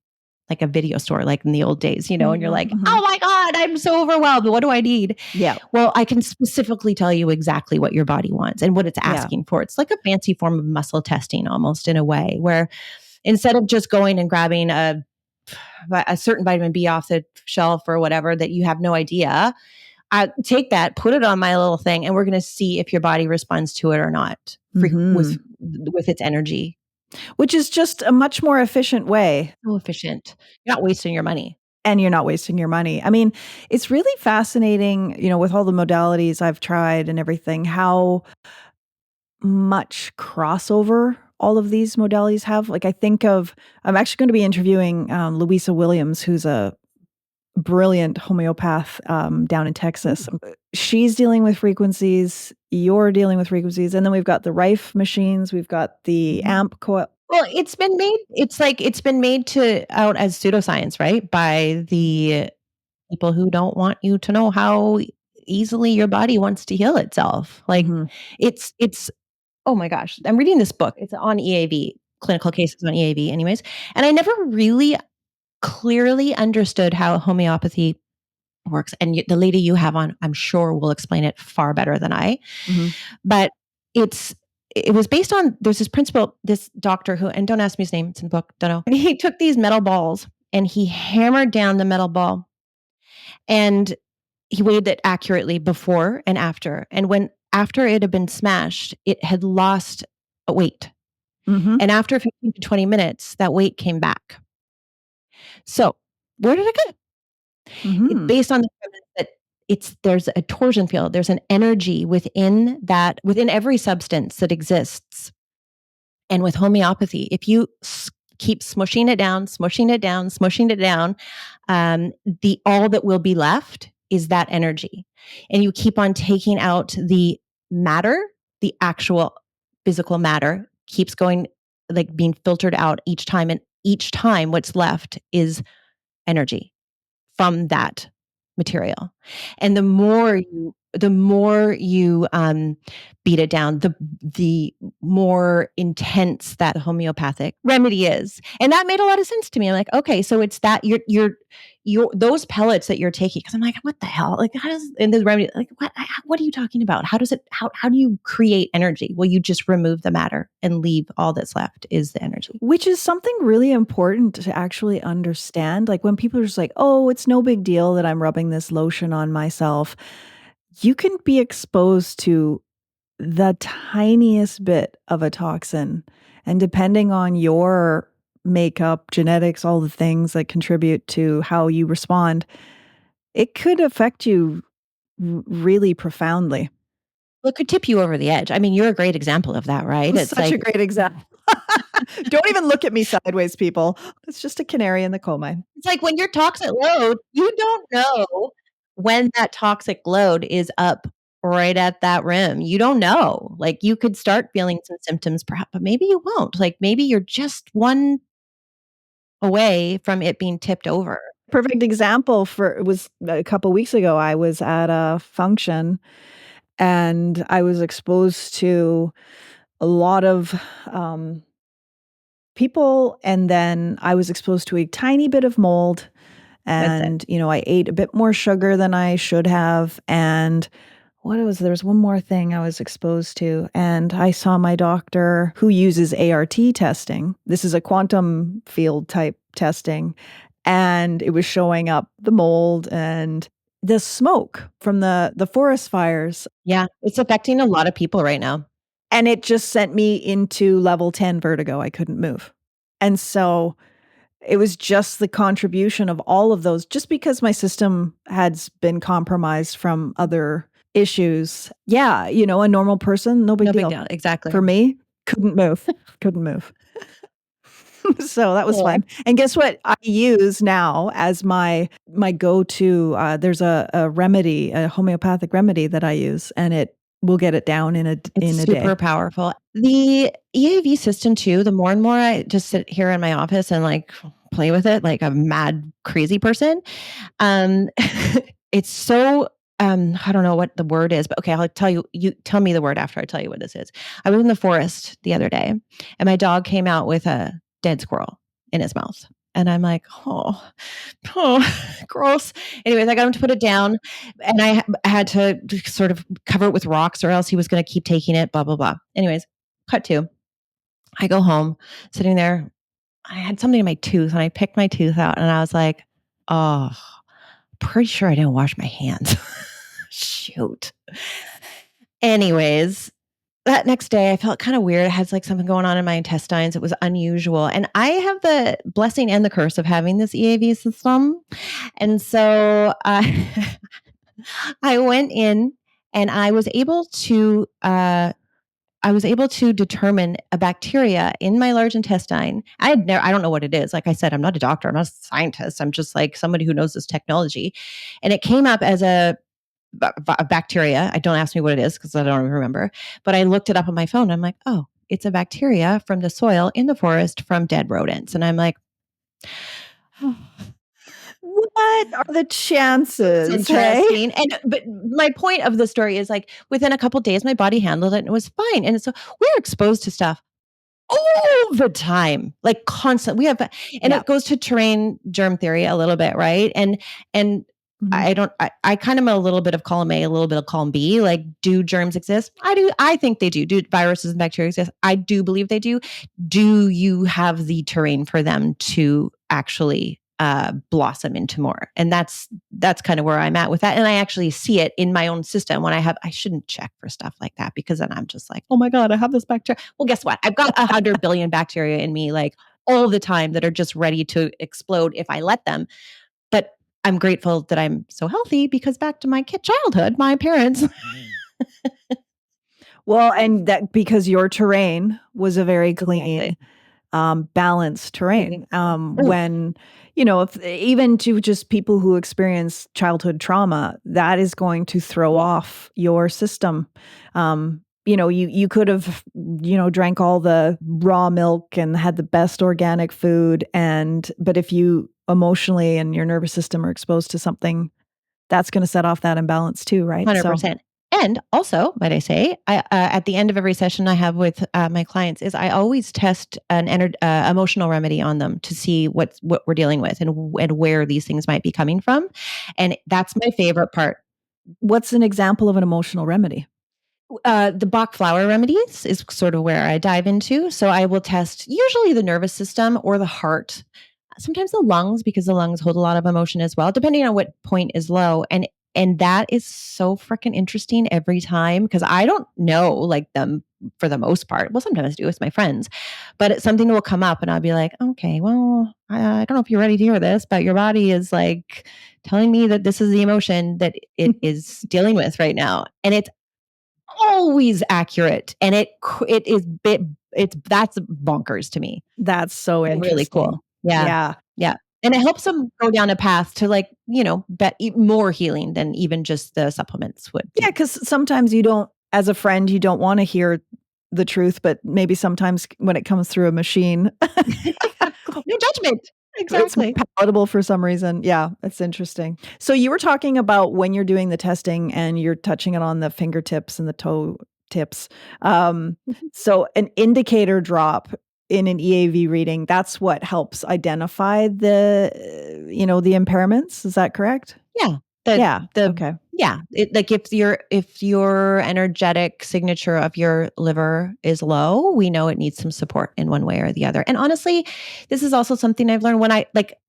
like a video store, like in the old days, and you're like, oh my God, I'm so overwhelmed. What do I need? Yeah. Well, I can specifically tell you exactly what your body wants and what it's asking for. It's like a fancy form of muscle testing almost in a way where instead of just going and grabbing a certain vitamin B off the shelf or whatever that you have no idea, take that, put it on my little thing, and we're going to see if your body responds to it or not with its energy. Which is just a much more efficient way. So efficient. You're not wasting your money. And you're not wasting your money. I mean, it's really fascinating, with all the modalities I've tried and everything, how much crossover all of these modalities have. Like, I'm actually going to be interviewing Louisa Williams, who's a brilliant homeopath down in Texas. She's dealing with frequencies, you're dealing with frequencies, and then we've got the Rife machines, we've got the amp coil. Well, it's been made out as pseudoscience, right? By the people who don't want you to know how easily your body wants to heal itself. Like it's oh my gosh, I'm reading this book. It's on EAV, clinical cases on EAV anyways. And I never really clearly understood how homeopathy works. And the lady you have on, I'm sure, will explain it far better than I. But it was based on, there's this principle, this doctor who, and don't ask me his name, it's in the book, don't know. And he took these metal balls and he hammered down the metal ball and he weighed it accurately before and after. And after it had been smashed, it had lost a weight. And after 15 to 20 minutes, that weight came back. So where did it go? Based on the premise that there's a torsion field, there's an energy within every substance that exists. And with homeopathy, if you keep smushing it down, all that will be left is that energy. And you keep on taking out the matter, the actual physical matter keeps going, like being filtered out each time. And each time what's left is energy from that material. And the more you beat it down, the more intense that homeopathic remedy is. And that made a lot of sense to me. I'm like, okay, so it's that you're those pellets that you're taking, because I'm like, what the hell? Like, how does in the remedy? Like, what are you talking about? How do you create energy? Well, you just remove the matter and leave all that's left is the energy. Which is something really important to actually understand. Like when people are just like, oh, it's no big deal that I'm rubbing this lotion on myself. You can be exposed to the tiniest bit of a toxin. And depending on your makeup, genetics, all the things that contribute to how you respond, it could affect you really profoundly. Well, it could tip you over the edge. I mean, you're a great example of that, right? It's such a great example. Don't even look at me sideways, people. It's just a canary in the coal mine. It's like when your toxic load, you don't know when that toxic load is up right at that rim. You don't know. Like you could start feeling some symptoms perhaps, but maybe you won't. Like maybe you're just one away from it being tipped over. Perfect example it was a couple weeks ago. I was at a function and I was exposed to a lot of people, and then I was exposed to a tiny bit of mold, and I ate a bit more sugar than I should have, and there was one more thing I was exposed to, and I saw my doctor who uses ART testing. This is a quantum field type testing, and it was showing up the mold and the smoke from the forest fires. Yeah, it's affecting a lot of people right now. And it just sent me into level 10 vertigo. I couldn't move. And so it was just the contribution of all of those, just because my system had been compromised from other issues. Yeah, a normal person, no big deal. Exactly. For me, couldn't move. So that was fun. And guess what? I use now as my go-to. There's a remedy, a homeopathic remedy that I use, and it will get it down in a day. Super powerful. The EAV system too, the more and more I just sit here in my office and like play with it like a mad, crazy person. It's so, I don't know what the word is, but okay, I'll tell you, you tell me the word after I tell you what this is. I was in the forest the other day and my dog came out with a dead squirrel in his mouth. And I'm like, oh, gross. Anyways, I got him to put it down and I had to sort of cover it with rocks or else he was going to keep taking it, blah, blah, blah. Anyways, cut to, I go home, sitting there. I had something in my tooth and I picked my tooth out and I was like, oh, pretty sure I didn't wash my hands. shoot. Anyways, that next day I felt kind of weird. I had like something going on in my intestines. It was unusual. And I have the blessing and the curse of having this EAV system. And so I went in and I was able to determine a bacteria in my large intestine. I don't know what it is. Like I said, I'm not a doctor. I'm not a scientist. I'm just like somebody who knows this technology. And it came up as a bacteria. Don't ask me what it is because I don't even remember. But I looked it up on my phone. And I'm like, oh, it's a bacteria from the soil in the forest from dead rodents. And I'm like, what are the chances? It's interesting. But my point of the story is like within a couple of days, my body handled it and it was fine. And so we're exposed to stuff all the time, like constant. It goes to terrain germ theory a little bit, right? And I kind of am a little bit of column A, a little bit of column B. Like, do germs exist? I do. I think they do. Do viruses and bacteria exist? I do believe they do. Do you have the terrain for them to actually blossom into more? And that's kind of where I'm at with that. And I actually see it in my own system when I shouldn't check for stuff like that because then I'm just like, oh my God, I have this bacteria. Well, guess what? I've got 100 billion bacteria in me like all the time that are just ready to explode if I let them. But I'm grateful that I'm so healthy because back to my childhood, my parents. Well, and that because your terrain was a very clean, balanced terrain. When, if even to just people who experience childhood trauma, that is going to throw off your system. You could have, drank all the raw milk and had the best organic food. But if you emotionally and your nervous system are exposed to something, that's going to set off that imbalance too, right? 100%. And also, might I say, at the end of every session I have with my clients is I always test an emotional remedy on them to see what we're dealing with and where these things might be coming from. And that's my favorite part. What's an example of an emotional remedy? The Bach flower remedies is sort of where I dive into. So I will test usually the nervous system or the heart, sometimes the lungs, because the lungs hold a lot of emotion as well, depending on what point is low. And that is so freaking interesting every time because I don't know like them for the most part. Well, sometimes I do with my friends, but it's something that will come up and I'll be like, okay, well, I don't know if you're ready to hear this, but your body is like telling me that this is the emotion that it is dealing with right now. And it's always accurate. And that's bonkers to me. That's so interesting. Really cool. Yeah. And it helps them go down a path to like, more healing than even just the supplements would. Yeah, because sometimes as a friend, you don't want to hear the truth, but maybe sometimes when it comes through a machine. No judgment. Exactly. It's palatable for some reason. Yeah, it's interesting. So you were talking about when you're doing the testing and you're touching it on the fingertips and the toe tips. So an indicator drop in an EAV reading, that's what helps identify the impairments. Is that correct? Yeah. Okay. Yeah. Like if your energetic signature of your liver is low, we know it needs some support in one way or the other. And honestly, this is also something I've learned when I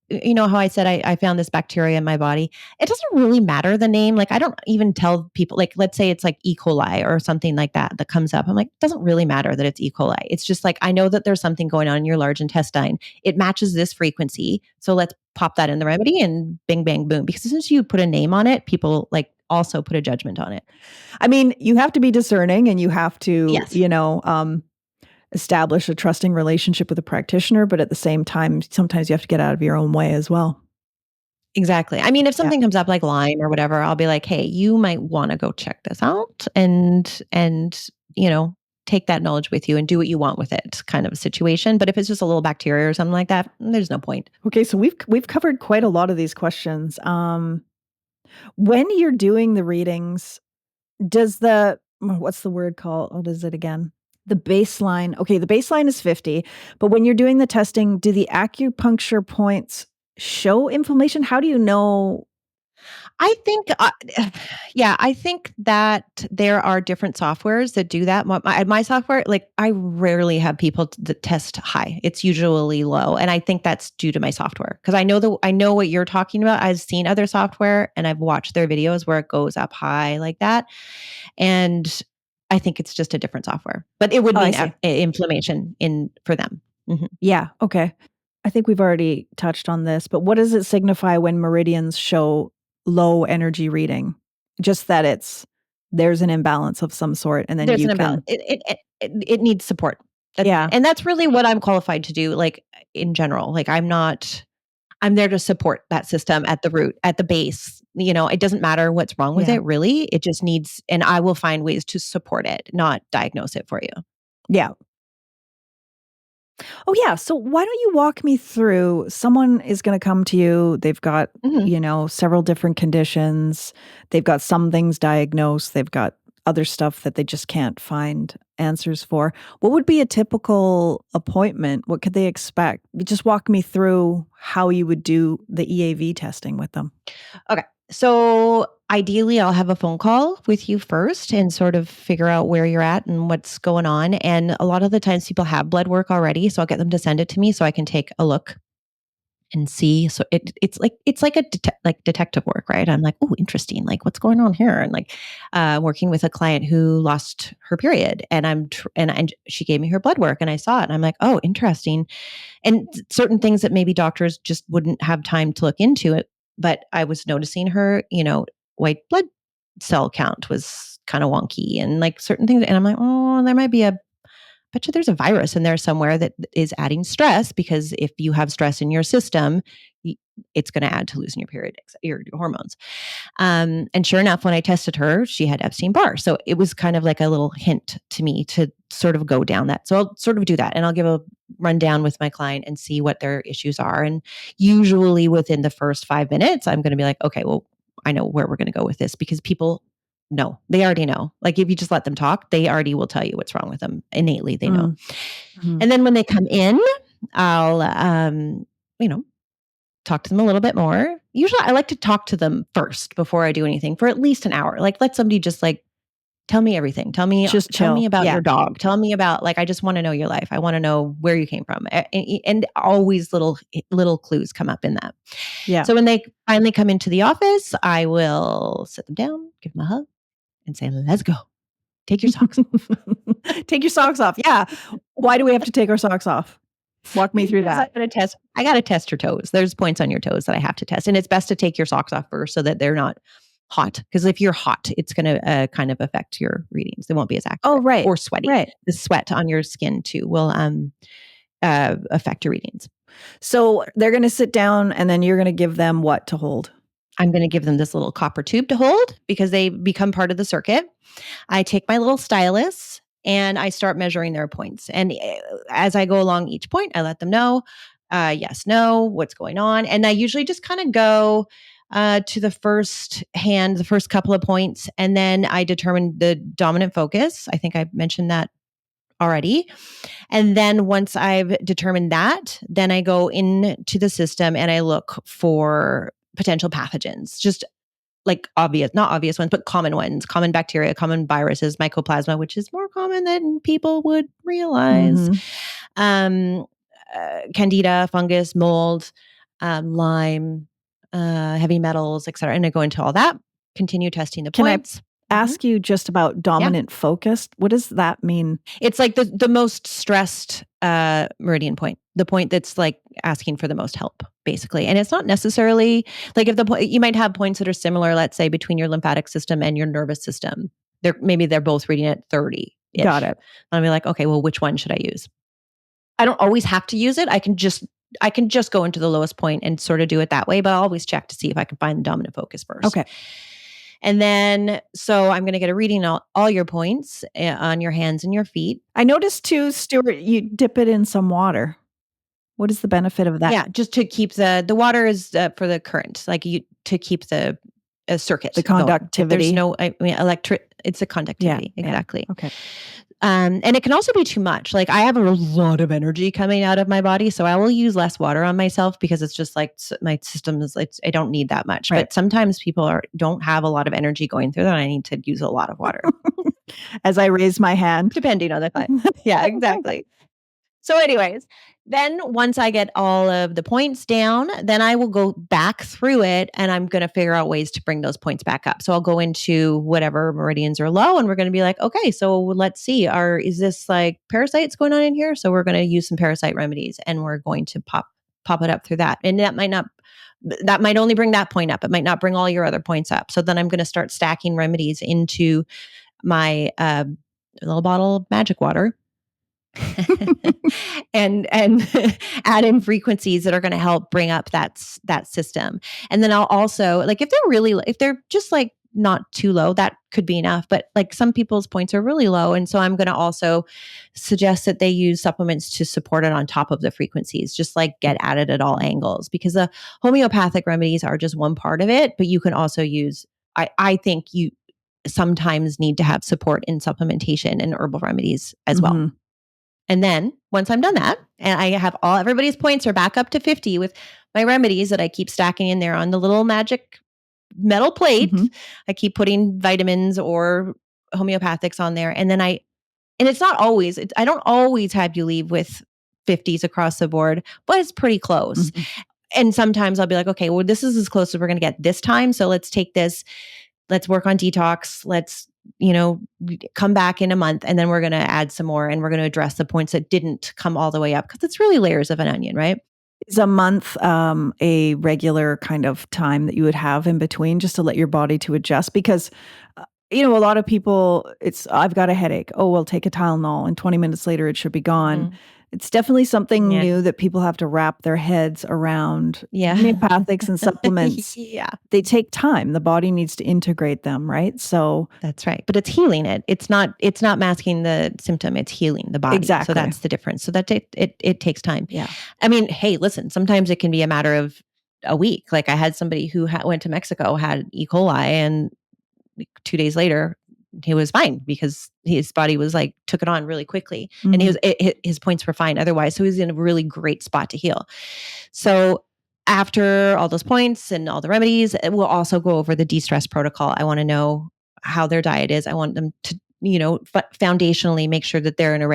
how I said I found this bacteria in my body. It doesn't really matter the name. Like I don't even tell people, like, let's say it's like E. coli or something like that comes up. I'm like, it doesn't really matter that it's E. coli. It's just like, I know that there's something going on in your large intestine. It matches this frequency. So let's pop that in the remedy and bing, bang, boom. Because as soon as you put a name on it, people like also put a judgment on it. I mean, you have to be discerning and you have to, establish a trusting relationship with a practitioner, but at the same time, sometimes you have to get out of your own way as well. Exactly. I mean, if something comes up like Lyme or whatever, I'll be like, hey, you might want to go check this out and take that knowledge with you and do what you want with it, kind of a situation. But if it's just a little bacteria or something like that, there's no point. Okay, so we've covered quite a lot of these questions. When you're doing the readings, does what's the word called? What is it again? The baseline. Okay, the baseline is 50, but when you're doing the testing, do the acupuncture points show inflammation? How do you know? I think, I think that there are different softwares that do that. My software, like I rarely have people that test high. It's usually low, and I think that's due to my software because I know what you're talking about. I've seen other software and I've watched their videos where it goes up high like that, and I think it's just a different software. But it would mean inflammation for them. Mm-hmm. Yeah. Okay. I think we've already touched on this, but what does it signify when meridians show low energy reading? Just that there's an imbalance of some sort, and then there's an imbalance. It needs support. And that's really what I'm qualified to do. Like in general, like I'm there to support that system at the root, at the base. You know, it doesn't matter what's wrong with it, really. It just needs, and I will find ways to support it, not diagnose it for you. Yeah. Oh, yeah. So why don't you walk me through, someone is going to come to you. They've got, several different conditions. They've got some things diagnosed. They've got other stuff that they just can't find answers for. What would be a typical appointment? What could they expect? Just walk me through how you would do the EAV testing with them. Okay. So ideally, I'll have a phone call with you first and sort of figure out where you're at and what's going on. And a lot of the times people have blood work already. So I'll get them to send it to me so I can take a look and see. So it's like detective work, right? I'm like, oh, interesting. Like what's going on here? And like working with a client who lost her period, and and she gave me her blood work, and I saw it, and I'm like, oh, interesting. And certain things that maybe doctors just wouldn't have time to look into it, but I was noticing her, white blood cell count was kind of wonky, and like certain things, and I'm like, oh, there might be bet you there's a virus in there somewhere that is adding stress, because if you have stress in your system, it's going to add to losing your period, your hormones. And sure enough, when I tested her, she had Epstein-Barr. So it was kind of like a little hint to me to sort of go down that. So I'll sort of do that, and I'll give a rundown with my client and see what their issues are. And usually within the first 5 minutes, I'm going to be like, okay, well, I know where we're going to go with this, because people no, they already know. Like if you just let them talk, they already will tell you what's wrong with them. Innately, they know. Mm-hmm. And then when they come in, I'll, talk to them a little bit more. Usually I like to talk to them first before I do anything for at least an hour. Like let somebody just like, tell me everything. Tell me about your dog. Tell me about, like, I just want to know your life. I want to know where you came from. And always little clues come up in that. Yeah. So when they finally come into the office, I will sit them down, give them a hug, and say, let's go. Take your socks off. Take your socks off. Yeah. Why do we have to take our socks off? Walk me through that. I got to test your toes. There's points on your toes that I have to test. And it's best to take your socks off first so that they're not hot. Because if you're hot, it's going to kind of affect your readings. They won't be as accurate. Oh, right. Or sweaty. Right. The sweat on your skin too will affect your readings. So they're going to sit down, and then you're going to give them what to hold? I'm going to give them this little copper tube to hold, because they become part of the circuit. I take my little stylus and I start measuring their points. And as I go along each point, I let them know, yes, no, what's going on. And I usually just kind of go to the first couple of points. And then I determine the dominant focus. I think I mentioned that already. And then once I've determined that, then I go into the system and I look for potential pathogens, just like not obvious ones, but common ones, common bacteria, common viruses, mycoplasma, which is more common than people would realize. Mm-hmm. Candida, fungus, mold, Lyme, heavy metals, etc. And I go into all that, continue testing the points. Ask you just about dominant focused. What does that mean? It's like the most stressed meridian point, the point that's like asking for the most help, basically. And it's not necessarily like you might have points that are similar, let's say between your lymphatic system and your nervous system. Maybe they're both reading at 30. Got it. And I'll be like, okay, well, which one should I use? I don't always have to use it. I can just go into the lowest point and sort of do it that way, but I'll always check to see if I can find the dominant focus first. Okay. And then, so I'm going to get a reading on all your points on your hands and your feet. I noticed too, Stuart, you dip it in some water. What is the benefit of that? Yeah, just to keep the water is for the current, to keep the circuit, the conductivity. There's no, It's the conductivity. Yeah, exactly. Yeah. Okay. And it can also be too much. Like I have a lot of energy coming out of my body, so I will use less water on myself because it's just like my system is. I don't need that much. Right. But sometimes people don't have a lot of energy going through that. I need to use a lot of water, As I raise my hand, depending on the client. Yeah, exactly. So anyways, then once I get all of the points down, then I will go back through it and I'm going to figure out ways to bring those points back up. So I'll go into whatever meridians are low and we're going to be like, okay, so let's see, is this like parasites going on in here? So we're going to use some parasite remedies and we're going to pop it up through that. And that might only bring that point up. It might not bring all your other points up. So then I'm going to start stacking remedies into my little bottle of magic water. and add in frequencies that are going to help bring up that system. And then I'll also like if they're just like not too low, that could be enough. But like some people's points are really low, and so I'm going to also suggest that they use supplements to support it on top of the frequencies, just like get at it at all angles, because the homeopathic remedies are just one part of it. But you can also use. I think you sometimes need to have support in supplementation and herbal remedies as well. And then once I'm done that, and I have everybody's points are back up to 50 with my remedies that I keep stacking in there on the little magic metal plate. I keep putting vitamins or homeopathics on there. And then and it's not always, I don't always have you leave with 50s across the board, but it's pretty close. And sometimes I'll be like, okay, well, this is as close as we're going to get this time. So let's take this, let's work on detox. Let's come back in a month and then we're going to add some more and we're going to address the points that didn't come all the way up because it's really layers of an onion, right? Is a month a regular kind of time that you would have in between just to let your body to adjust? Because, a lot of people, I've got a headache. Oh, well, take a Tylenol and 20 minutes later it should be gone. It's definitely something new that people have to wrap their heads around. Homeopathics and supplements. They take time. The body needs to integrate them, right? So that's right. But it's healing it. It's not masking the symptom. It's healing the body. Exactly. So that's the difference. So that it takes time. Yeah. I mean, hey, listen, sometimes it can be a matter of a week. Like I had somebody who went to Mexico, had E. coli, and 2 days later, he was fine because his body was like, took it on really quickly and his points were fine otherwise. So he was in a really great spot to heal. So after all those points and all the remedies, we'll also go over the de-stress protocol. I want to know how their diet is. I want them to, foundationally make sure that they're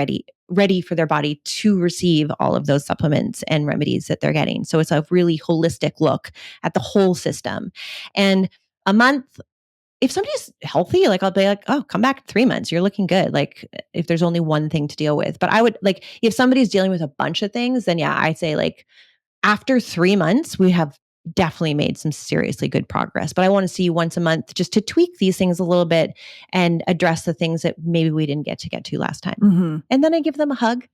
ready for their body to receive all of those supplements and remedies that they're getting. So it's a really holistic look at the whole system. And a month, if somebody's healthy, like I'll be like, oh, come back in 3 months. You're looking good. Like if there's only one thing to deal with. But I would like, if somebody's dealing with a bunch of things, then yeah, I say like after 3 months, we have definitely made some seriously good progress. But I want to see you once a month just to tweak these things a little bit and address the things that maybe we didn't get to last time. And then I give them a hug.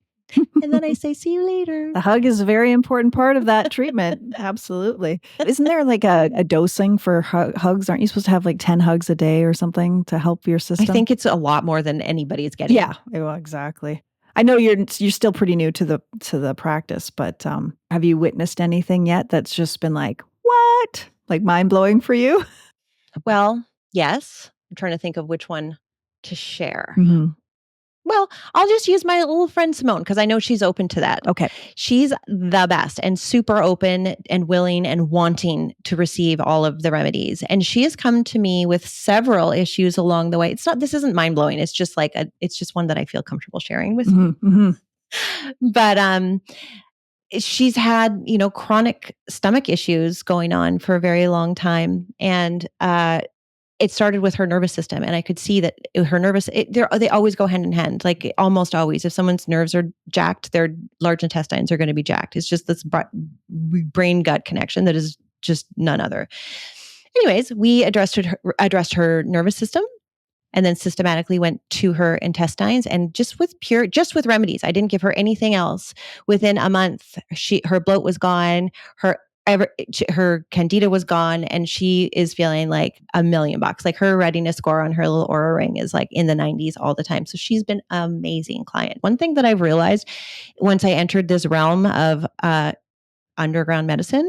And then I say, see you later. The hug is a very important part of that treatment. Absolutely. Isn't there like a dosing for hugs? Aren't you supposed to have like 10 hugs a day or something to help your system? I think it's a lot more than anybody's getting. Yeah, well, exactly. I know you're still pretty new to the practice, but have you witnessed anything yet that's just been like, what? Like mind-blowing for you? Well, yes. I'm trying to think of which one to share. Well, I'll just use my little friend Simone because I know she's open to that. Okay. She's the best and super open and willing and wanting to receive all of the remedies. And she has come to me with several issues along the way. This isn't mind blowing. It's just like it's just one that I feel comfortable sharing with you. But she's had, chronic stomach issues going on for a very long time. And it started with her nervous system, and I could see that they always go hand in hand, like almost always. If someone's nerves are jacked, their large intestines are going to be jacked. It's just this brain gut connection that is just none other. Anyways, we addressed her nervous system, and then systematically went to her intestines, and just with remedies. I didn't give her anything else. Within a month, her bloat was gone. Her candida was gone, and she is feeling like $1,000,000. Like her readiness score on her little Aura ring is like in the 90s all the time. So she's been an amazing client. One thing that I've realized once I entered this realm of underground medicine,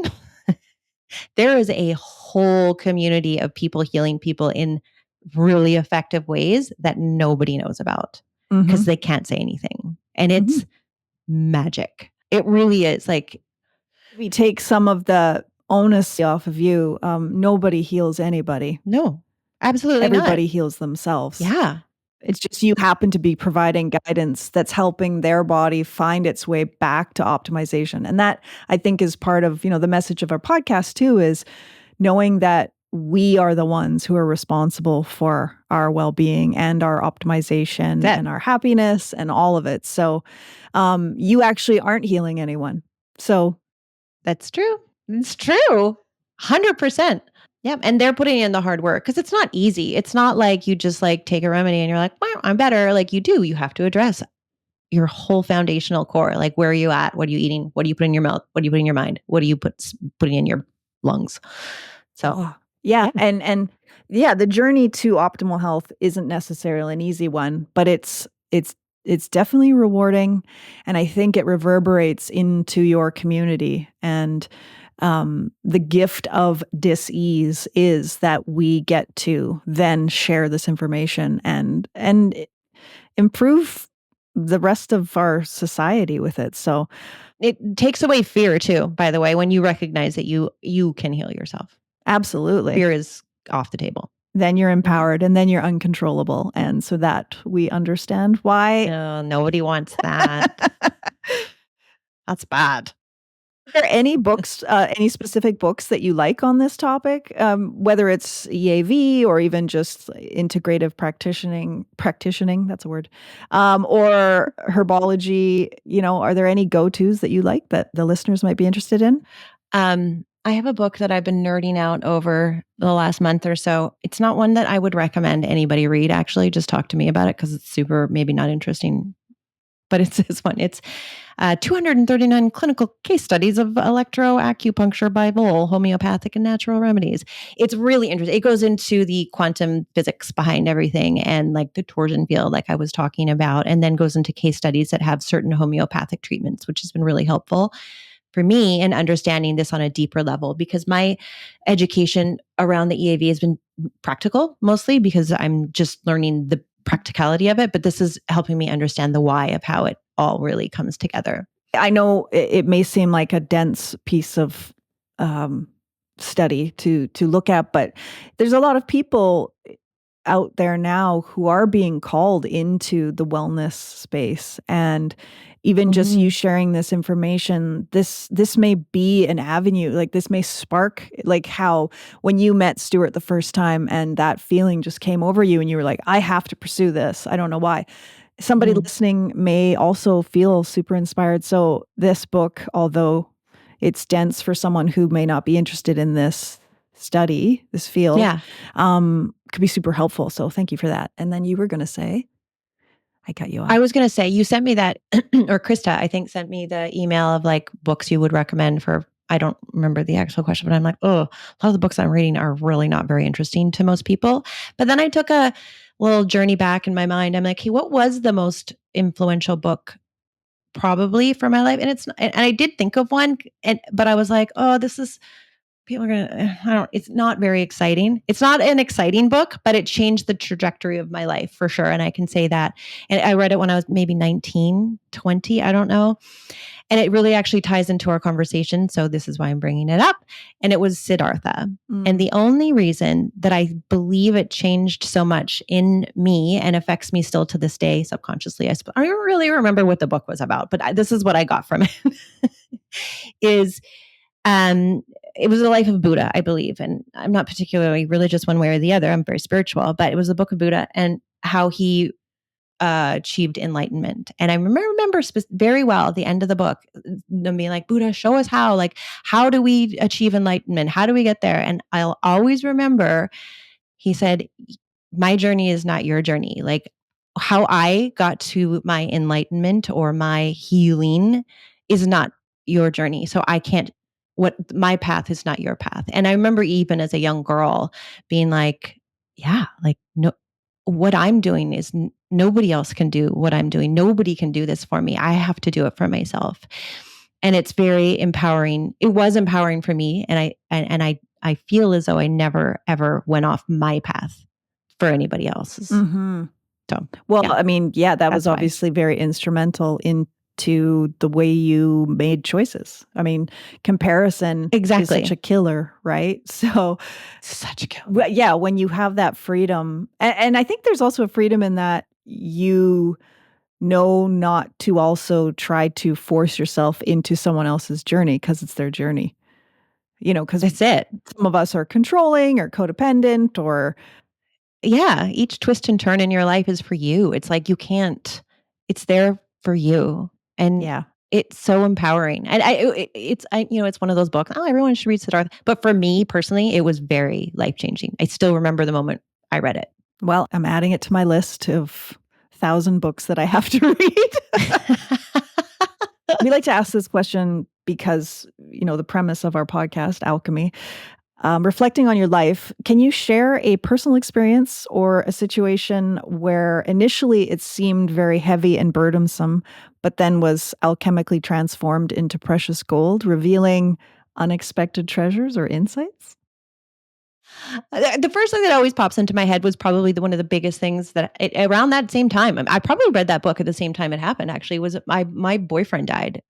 there is a whole community of people healing people in really effective ways that nobody knows about because they can't say anything. And it's magic. It really is. Like, we take some of the onus off of you. Nobody heals anybody. No, absolutely Everybody not. heals themselves. Yeah. It's just you happen to be providing guidance that's helping their body find its way back to optimization. And that, I think, is part of, the message of our podcast too, is knowing that we are the ones who are responsible for our well-being and our optimization and our happiness and all of it. So you actually aren't healing anyone. So that's true. It's true. 100%. Yeah. And they're putting in the hard work because it's not easy. It's not like you just like take a remedy and you're like, wow, I'm better. Like you do. You have to address your whole foundational core. Like, where are you at? What are you eating? What do you put in your mouth? What do you put in your mind? What do you putting in your lungs? So yeah. And the journey to optimal health isn't necessarily an easy one, but it's definitely rewarding. And I think it reverberates into your community. And the gift of dis-ease is that we get to then share this information and improve the rest of our society with it. So it takes away fear too, by the way, when you recognize that you can heal yourself. Absolutely. Fear is off the table. Then you're empowered and then you're uncontrollable. And so that we understand why. No, nobody wants that. That's bad. Are there any books, any specific books that you like on this topic, whether it's EAV or even just integrative practitioning, that's a word, or herbology, are there any go-tos that you like that the listeners might be interested in? I have a book that I've been nerding out over the last month or so. It's not one that I would recommend anybody read, actually. Just talk to me about it because it's super, maybe not interesting. But it's this one. It's 239 clinical case studies of Electro Acupuncture by Voll, homeopathic and natural remedies. It's really interesting. It goes into the quantum physics behind everything and like the torsion field, like I was talking about, and then goes into case studies that have certain homeopathic treatments, which has been really helpful for me in understanding this on a deeper level, because my education around the EAV has been practical mostly because I'm just learning the practicality of it, but this is helping me understand the why of how it all really comes together. I know it may seem like a dense piece of study to look at, but there's a lot of people out there now who are being called into the wellness space, and even just you sharing this information, this may be an avenue, like this may spark, like how when you met Stuart the first time and that feeling just came over you and you were like, I have to pursue this. I don't know why. Somebody listening may also feel super inspired. So this book, although it's dense for someone who may not be interested in this study, this field, could be super helpful. So thank you for that. And then you were going to say, I cut you off. I was going to say, you sent me that, or Krista, I think, sent me the email of like books you would recommend for, I don't remember the actual question, but I'm like, oh, a lot of the books I'm reading are really not very interesting to most people. But then I took a little journey back in my mind. I'm like, hey, what was the most influential book probably for my life? And I did think of one, but I was like, oh, people are gonna, it's not very exciting. It's not an exciting book, but it changed the trajectory of my life for sure. And I can say that. And I read it when I was maybe 19, 20, I don't know. And it really actually ties into our conversation. So this is why I'm bringing it up. And it was Siddhartha. And the only reason that I believe it changed so much in me and affects me still to this day, subconsciously, I don't really remember what the book was about, but this is what I got from it, is it was the life of Buddha, I believe. And I'm not particularly religious one way or the other. I'm very spiritual, but it was the book of Buddha and how he achieved enlightenment. And I remember very well at the end of the book, them being like, Buddha, show us how, like, how do we achieve enlightenment? How do we get there? And I'll always remember, he said, my journey is not your journey. Like how I got to my enlightenment or my healing is not your journey. So I can't, my path is not your path. And I remember even as a young girl being like, yeah, like no, what I'm doing is nobody else can do what I'm doing. Nobody can do this for me. I have to do it for myself. And it's very empowering. It was empowering for me. And I feel as though I never, ever went off my path for anybody else's. Mm-hmm. So, well, yeah. I mean, yeah, that was That's why. obviously very instrumental into the way you made choices. I mean, comparison Exactly. is such a killer, right? So, Such a killer. yeah, when you have that freedom, and I think there's also a freedom in that you know not to also try to force yourself into someone else's journey because it's their journey. You know, because That's it. some of us are controlling or codependent or Yeah, each twist and turn in your life is for you. It's like you can't. It's there for you, and yeah. it's so empowering. And it's one of those books. Oh, everyone should read Siddhartha. But for me personally, it was very life changing. I still remember the moment I read it. Well, I'm adding it to my list of 1,000 books that I have to read. We like to ask this question because, the premise of our podcast, Alchemy, reflecting on your life, can you share a personal experience or a situation where initially it seemed very heavy and burdensome, but then was alchemically transformed into precious gold, revealing unexpected treasures or insights? The first thing that always pops into my head was probably one of the biggest things that around that same time. I probably read that book at the same time it happened. Actually, was my boyfriend died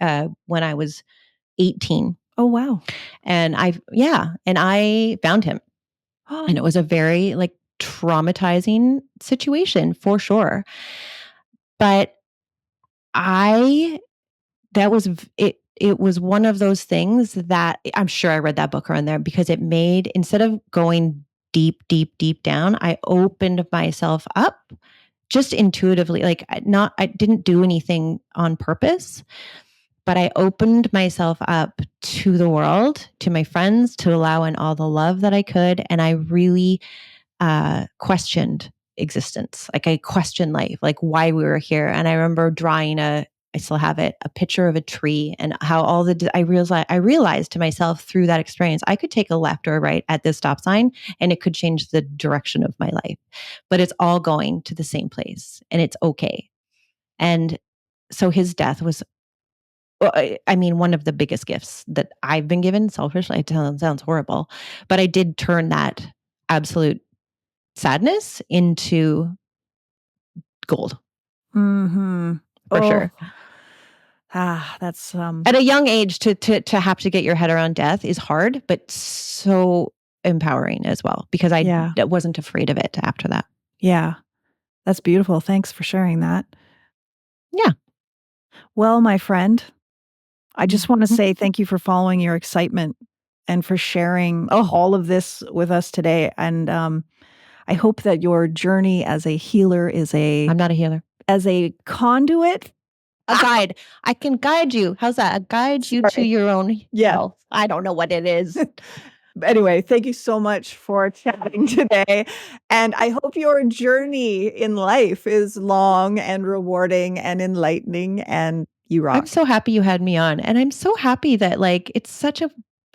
when I was 18. Oh wow! And I found him, and it was a very traumatizing situation for sure. But that was it. It was one of those things that I'm sure I read that book around there because it made, instead of going deep, deep, deep down, I opened myself up just intuitively. I didn't do anything on purpose, but I opened myself up to the world, to my friends, to allow in all the love that I could. And I really questioned existence. I questioned life, why we were here. And I remember drawing I still have it, a picture of a tree, and how I realized to myself through that experience, I could take a left or a right at this stop sign and it could change the direction of my life, but it's all going to the same place and it's okay. And so his death was, one of the biggest gifts that I've been given selfishly. It sounds horrible, but I did turn that absolute sadness into gold. Mm-hmm. For sure. That's at a young age to have to get your head around death is hard, but so empowering as well, because I wasn't afraid of it after that. Yeah. That's beautiful. Thanks for sharing that. Yeah. Well, my friend, I just want to say thank you for following your excitement and for sharing all of this with us today. And I hope that your journey as a healer is I'm not a healer. As a conduit. A guide. I can guide you. How's that? A guide you to your own health. I don't know what it is. Anyway, thank you so much for chatting today. And I hope your journey in life is long and rewarding and enlightening, and you rock. I'm so happy you had me on. And I'm so happy that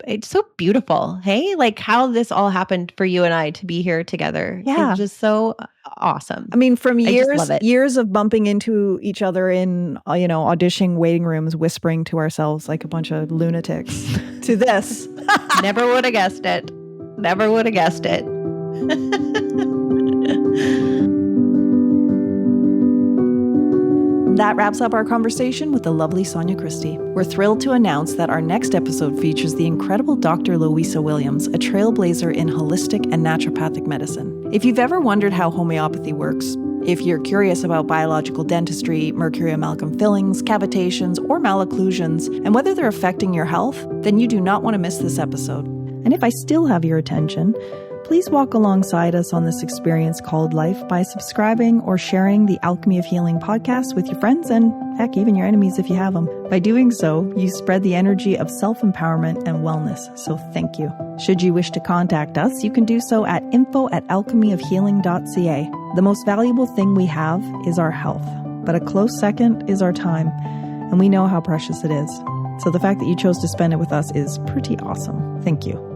it's so beautiful. Hey, how this all happened for you and I to be here together. Yeah. It's just so awesome. I mean, from years of bumping into each other in, auditioning waiting rooms, whispering to ourselves like a bunch of lunatics to this. Never would have guessed it. Never would have guessed it. That wraps up our conversation with the lovely Sonya Christie. We're thrilled to announce that our next episode features the incredible Dr. Louisa Williams, a trailblazer in holistic and naturopathic medicine. If you've ever wondered how homeopathy works, if you're curious about biological dentistry, mercury amalgam fillings, cavitations, or malocclusions, and whether they're affecting your health, then you do not want to miss this episode. And if I still have your attention, please walk alongside us on this experience called life by subscribing or sharing the Alchemy of Healing podcast with your friends and, heck, even your enemies if you have them. By doing so, you spread the energy of self-empowerment and wellness, so thank you. Should you wish to contact us, you can do so at info@alchemyofhealing.ca. The most valuable thing we have is our health, but a close second is our time, and we know how precious it is. So the fact that you chose to spend it with us is pretty awesome. Thank you.